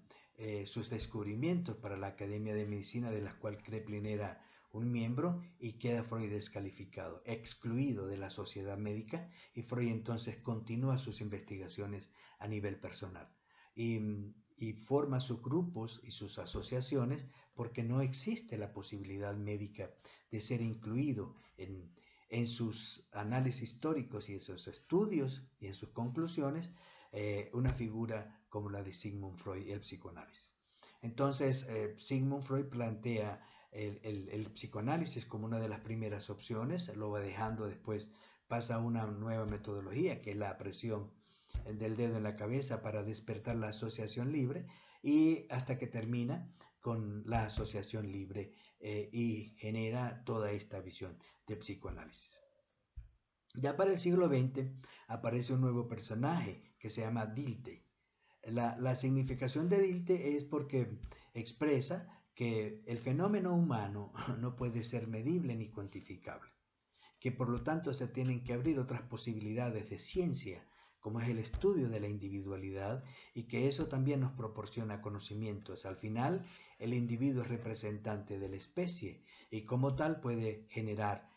sus descubrimientos para la Academia de Medicina, de la cual Kraepelin era un miembro, y queda Freud descalificado, excluido de la sociedad médica, y Freud entonces continúa sus investigaciones a nivel personal y forma sus grupos y sus asociaciones, porque no existe la posibilidad médica de ser incluido en sus análisis históricos y en sus estudios y en sus conclusiones una figura como la de Sigmund Freud y el psicoanálisis. Entonces, Sigmund Freud plantea el psicoanálisis como una de las primeras opciones, lo va dejando después, pasa a una nueva metodología que es la presión del dedo en la cabeza para despertar la asociación libre, y hasta que termina con la asociación libre y genera toda esta visión de psicoanálisis. Ya para el siglo XX aparece un nuevo personaje que se llama Dilthey. La significación de Dilthey es porque expresa que el fenómeno humano no puede ser medible ni cuantificable, que por lo tanto se tienen que abrir otras posibilidades de ciencia, como es el estudio de la individualidad, y que eso también nos proporciona conocimientos. Al final, el individuo es representante de la especie y como tal puede generar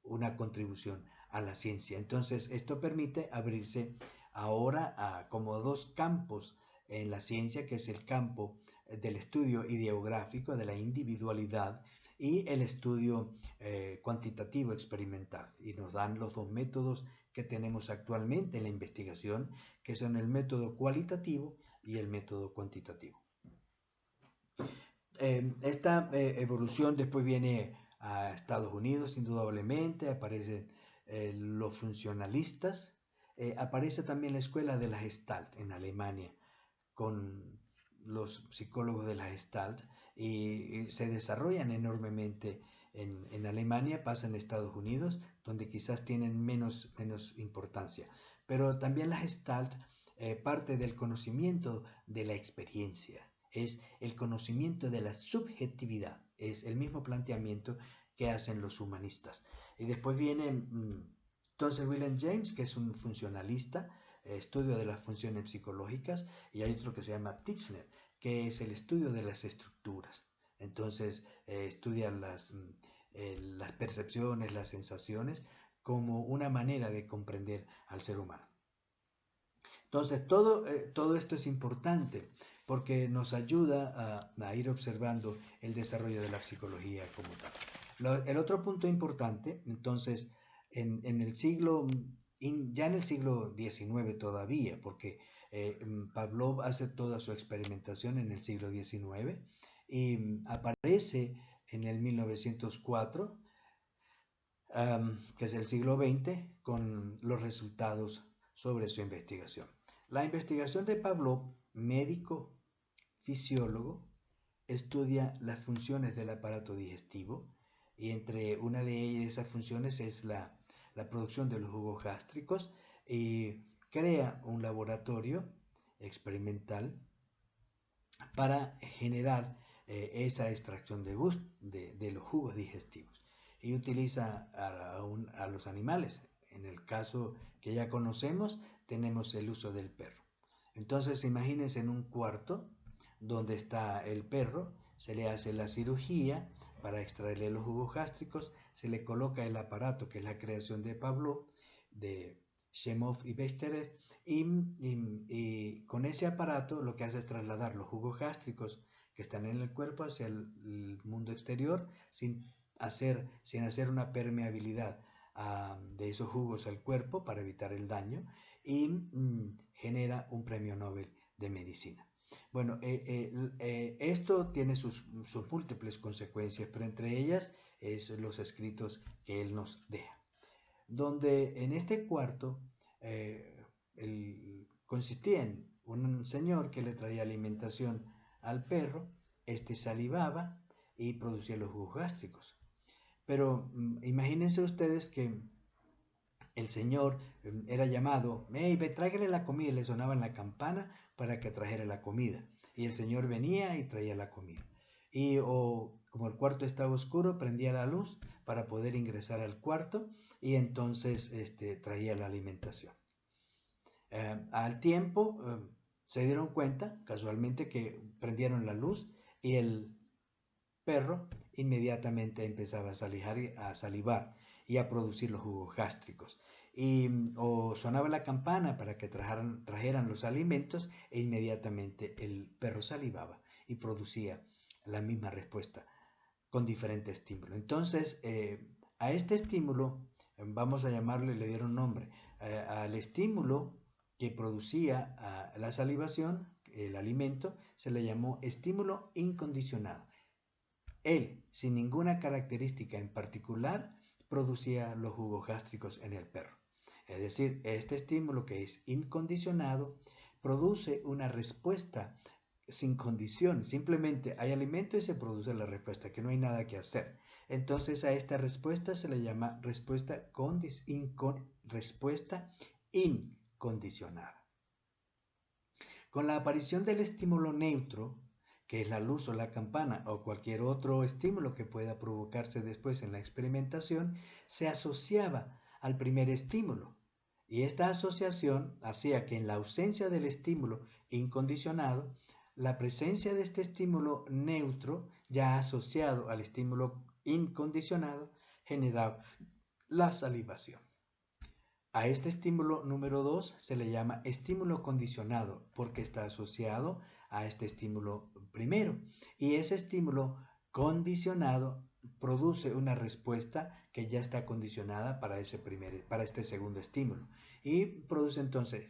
una contribución a la ciencia. Entonces, esto permite abrirse ahora a como dos campos en la ciencia, que es el campo del estudio ideográfico de la individualidad y el estudio cuantitativo experimental. Y nos dan los dos métodos que tenemos actualmente en la investigación, que son el método cualitativo y el método cuantitativo. Esta evolución después viene a Estados Unidos, indudablemente, aparecen los funcionalistas, aparece también la escuela de la Gestalt en Alemania, con los psicólogos de la Gestalt, y se desarrollan enormemente en Alemania, pasa en Estados Unidos, donde quizás tienen menos importancia. Pero también la Gestalt parte del conocimiento de la experiencia, es el conocimiento de la subjetividad, es el mismo planteamiento que hacen los humanistas. Y después viene entonces William James, que es un funcionalista, estudio de las funciones psicológicas, y hay otro que se llama Titchener, que es el estudio de las estructuras. Entonces estudian las percepciones, las sensaciones, como una manera de comprender al ser humano. Entonces todo esto es importante porque nos ayuda a ir observando el desarrollo de la psicología como tal. El otro punto importante, entonces, en el siglo, ya en el siglo XIX todavía, porque Pavlov hace toda su experimentación en el siglo XIX y aparece en el 1904, que es el siglo XX, con los resultados sobre su investigación. La investigación de Pavlov, médico, fisiólogo, estudia las funciones del aparato digestivo, y entre una de esas funciones es la producción de los jugos gástricos, y crea un laboratorio experimental para generar esa extracción de los jugos digestivos, y utiliza a los animales. En el caso que ya conocemos, tenemos el uso del perro. Entonces imagínense en un cuarto donde está el perro, se le hace la cirugía para extraerle los jugos gástricos, se le coloca el aparato, que es la creación de Pavlov, de Shemov y Bechterev, y con ese aparato lo que hace es trasladar los jugos gástricos que están en el cuerpo hacia el mundo exterior sin hacer una permeabilidad de esos jugos al cuerpo para evitar el daño, y genera un premio Nobel de medicina. Bueno, esto tiene sus múltiples consecuencias, pero entre ellas es los escritos que él nos deja, donde en este cuarto consistía en un señor que le traía alimentación al perro, este salivaba y producía los jugos gástricos. Pero imagínense ustedes que el señor era llamado, hey, tráigale la comida, y le sonaban la campana para que trajera la comida, y el señor venía y traía la comida. Como el cuarto estaba oscuro, prendía la luz para poder ingresar al cuarto, y entonces traía la alimentación. Al tiempo se dieron cuenta, casualmente, que prendieron la luz y el perro inmediatamente empezaba a salivar y a producir los jugos gástricos. O sonaba la campana para que trajeran los alimentos, e inmediatamente el perro salivaba y producía la misma respuesta con diferente estímulo. Entonces, a este estímulo, vamos a llamarle, le dieron nombre, al estímulo que producía la salivación, el alimento, se le llamó estímulo incondicionado. Él, sin ninguna característica en particular, producía los jugos gástricos en el perro. Es decir, este estímulo, que es incondicionado, produce una respuesta sin condición. Simplemente hay alimento y se produce la respuesta, que no hay nada que hacer. Entonces a esta respuesta se le llama respuesta incondicionada. Con la aparición del estímulo neutro, que es la luz o la campana o cualquier otro estímulo que pueda provocarse después en la experimentación, se asociaba al primer estímulo, y esta asociación hacía que en la ausencia del estímulo incondicionado, la presencia de este estímulo neutro ya asociado al estímulo incondicionado generaba la salivación. A este estímulo número 2 se le llama estímulo condicionado porque está asociado a este estímulo primero. Y ese estímulo condicionado produce una respuesta que ya está condicionada para este segundo estímulo. Y produce entonces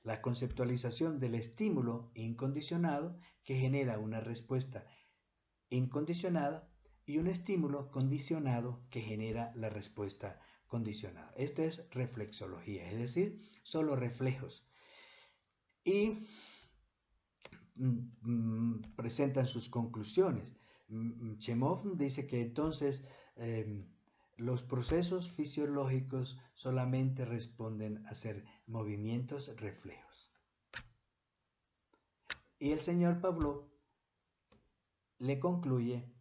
la conceptualización del estímulo incondicionado que genera una respuesta incondicionada y un estímulo condicionado que genera la respuesta condicionada. Esto es reflexología, es decir, solo reflejos. Y presentan sus conclusiones. Chemov dice que entonces los procesos fisiológicos solamente responden a ser movimientos reflejos. Y el señor Pavlov le concluye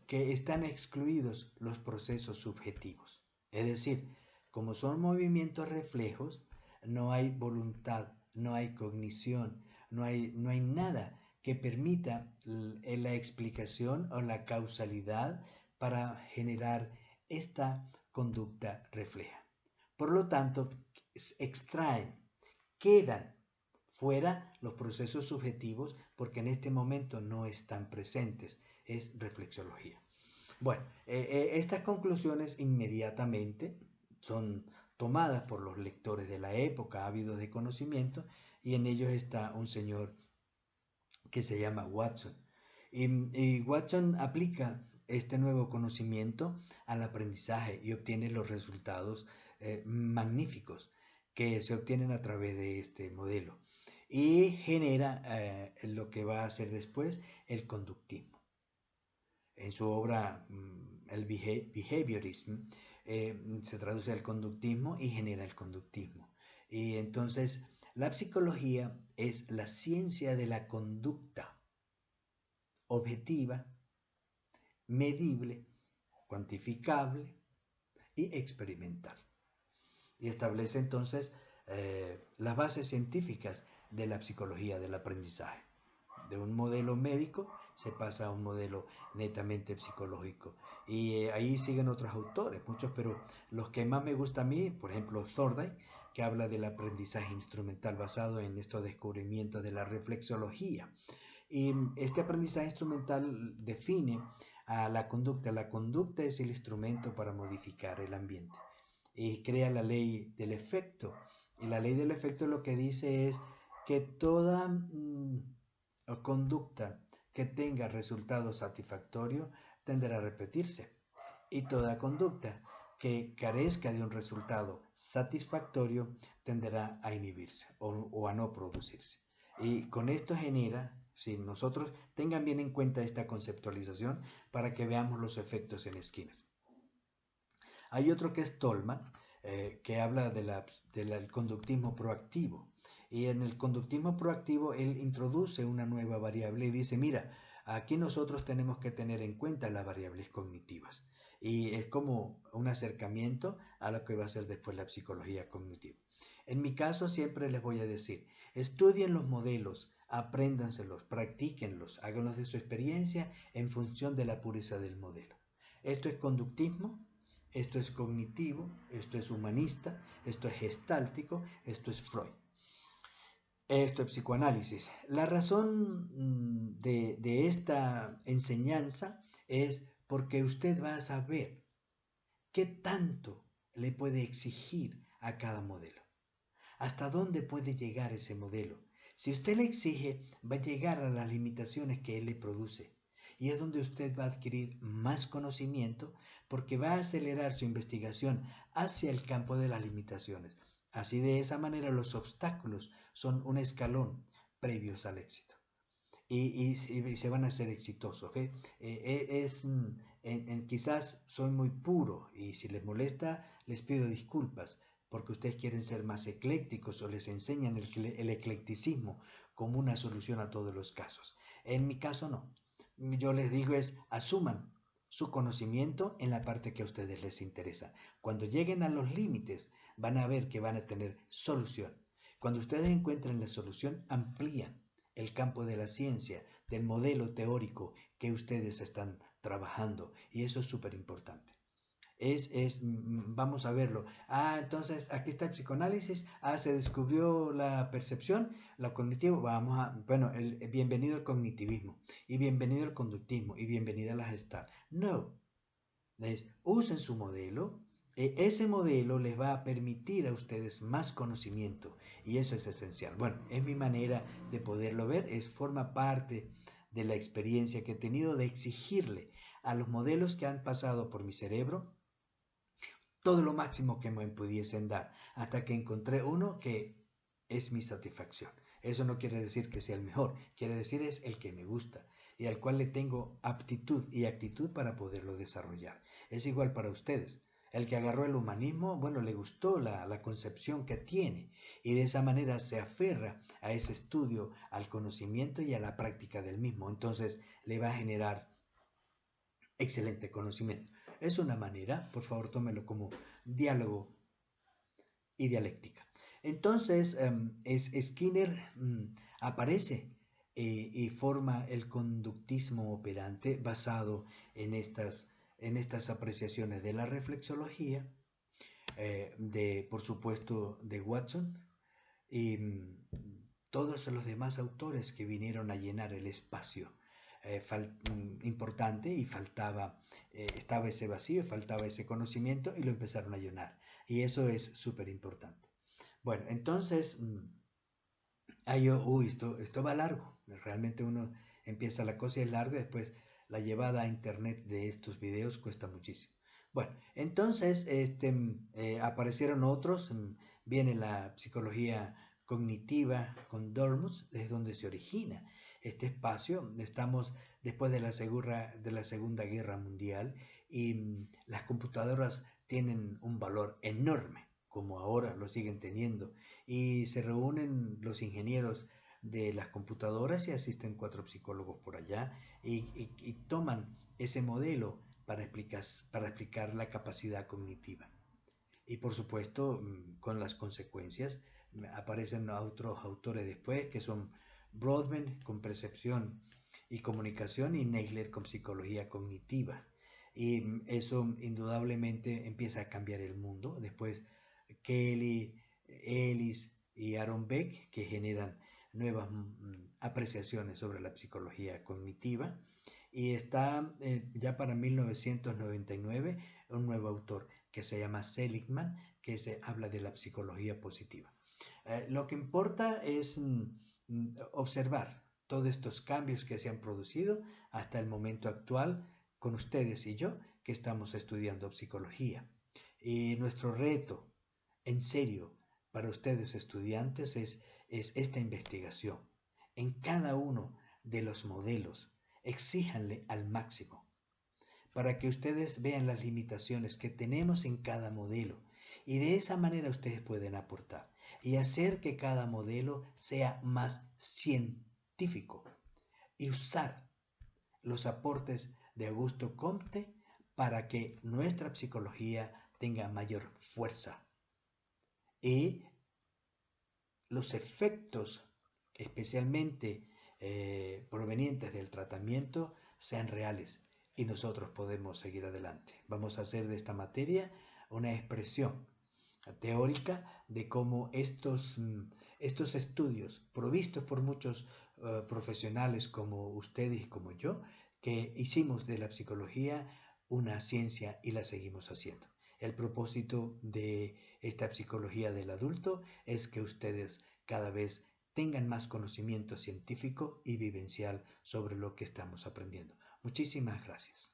que están excluidos los procesos subjetivos. Es decir, como son movimientos reflejos, no hay voluntad, no hay cognición, no hay nada que permita la explicación o la causalidad para generar esta conducta refleja. Por lo tanto, extraen, quedan fuera los procesos subjetivos porque en este momento no están presentes. Es reflexología. Bueno, estas conclusiones inmediatamente son tomadas por los lectores de la época, ávidos de conocimiento, y en ellos está un señor que se llama Watson. Y Watson aplica este nuevo conocimiento al aprendizaje y obtiene los resultados magníficos que se obtienen a través de este modelo. Y genera lo que va a ser después el conductismo. En su obra, el behaviorism, se traduce al conductismo y genera el conductismo. Y entonces, la psicología es la ciencia de la conducta objetiva, medible, cuantificable y experimental. Y establece entonces las bases científicas de la psicología del aprendizaje. De un modelo médico se pasa a un modelo netamente psicológico. Y ahí siguen otros autores, muchos, pero los que más me gusta a mí, por ejemplo, Thorndike, que habla del aprendizaje instrumental basado en estos descubrimientos de la reflexología. Y este aprendizaje instrumental define a la conducta. La conducta es el instrumento para modificar el ambiente. Y crea la ley del efecto. Y la ley del efecto lo que dice es que toda conducta que tenga resultado satisfactorio tenderá a repetirse. Y toda conducta que carezca de un resultado satisfactorio tenderá a inhibirse o a no producirse. Y con esto genera, si nosotros tengan bien en cuenta esta conceptualización para que veamos los efectos en esquinas. Hay otro que es Tolman, que habla del conductismo proactivo. Y en el conductismo proactivo él introduce una nueva variable y dice, mira, aquí nosotros tenemos que tener en cuenta las variables cognitivas. Y es como un acercamiento a lo que va a ser después la psicología cognitiva. En mi caso siempre les voy a decir, estudien los modelos, apréndanselos, practíquenlos, háganlos de su experiencia en función de la pureza del modelo. Esto es conductismo, esto es cognitivo, esto es humanista, esto es gestáltico, esto es Freud. Esto es psicoanálisis. La razón de esta enseñanza es porque usted va a saber qué tanto le puede exigir a cada modelo. ¿Hasta dónde puede llegar ese modelo? Si usted le exige, va a llegar a las limitaciones que él le produce. Y es donde usted va a adquirir más conocimiento porque va a acelerar su investigación hacia el campo de las limitaciones. Así de esa manera los obstáculos son un escalón previos al éxito. Y se van a hacer exitosos. ¿Okay? Quizás soy muy puro y si les molesta les pido disculpas porque ustedes quieren ser más eclécticos o les enseñan el eclecticismo como una solución a todos los casos. En mi caso no. Yo les digo es asuman su conocimiento en la parte que a ustedes les interesa. Cuando lleguen a los límites van a ver que van a tener solución. Cuando ustedes encuentren la solución, amplían el campo de la ciencia, del modelo teórico que ustedes están trabajando. Y eso es súper importante. Vamos a verlo. Ah, entonces aquí está el psicoanálisis. Ah, se descubrió la percepción, la cognitivo. Bueno, bienvenido al cognitivismo, y bienvenido al conductismo, y bienvenida a la Gestalt. No, usen su modelo. Ese modelo les va a permitir a ustedes más conocimiento, y eso es esencial. Bueno, es mi manera de poderlo ver, forma parte de la experiencia que he tenido de exigirle a los modelos que han pasado por mi cerebro todo lo máximo que me pudiesen dar, hasta que encontré uno que es mi satisfacción. Eso no quiere decir que sea el mejor, quiere decir es el que me gusta y al cual le tengo aptitud y actitud para poderlo desarrollar. Es igual para ustedes. El que agarró el humanismo, bueno, le gustó la concepción que tiene, y de esa manera se aferra a ese estudio, al conocimiento y a la práctica del mismo. Entonces le va a generar excelente conocimiento. Es una manera, por favor tómelo como diálogo y dialéctica. Entonces, Skinner aparece y forma el conductismo operante basado en estas apreciaciones de la reflexología, por supuesto, de Watson, y todos los demás autores que vinieron a llenar el espacio importante, y estaba ese vacío, faltaba ese conocimiento, y lo empezaron a llenar. Y eso es súper importante. Bueno, entonces, esto va largo. Realmente uno empieza la cosa y es larga, después la llevada a internet de estos videos cuesta muchísimo. Bueno, entonces aparecieron otros, viene la psicología cognitiva con Dormus, es donde se origina este espacio. Estamos después de la Segunda Guerra Mundial, y las computadoras tienen un valor enorme, como ahora lo siguen teniendo, y se reúnen los ingenieros de las computadoras y asisten 4 psicólogos por allá, y toman ese modelo para explicar la capacidad cognitiva. Y por supuesto, con las consecuencias, aparecen otros autores después, que son Brodmann con percepción y comunicación, y Neisler con psicología cognitiva. Y eso indudablemente empieza a cambiar el mundo. Después Kelly, Ellis y Aaron Beck, que generan nuevas apreciaciones sobre la psicología cognitiva. Y está ya para 1999 un nuevo autor que se llama Seligman, que se habla de la psicología positiva. Lo que importa es observar todos estos cambios que se han producido hasta el momento actual con ustedes y yo, que estamos estudiando psicología. Y nuestro reto, en serio, para ustedes estudiantes es esta investigación. En cada uno de los modelos, exíjanle al máximo, para que ustedes vean las limitaciones que tenemos en cada modelo, y de esa manera ustedes pueden aportar y hacer que cada modelo sea más científico, y usar los aportes de Augusto Comte para que nuestra psicología tenga mayor fuerza y los efectos, especialmente provenientes del tratamiento, sean reales, y nosotros podemos seguir adelante. Vamos a hacer de esta materia una expresión teórica de cómo estos estudios, provistos por muchos profesionales como ustedes y como yo, que hicimos de la psicología una ciencia y la seguimos haciendo. El propósito de esta psicología del adulto es que ustedes cada vez tengan más conocimiento científico y vivencial sobre lo que estamos aprendiendo. Muchísimas gracias.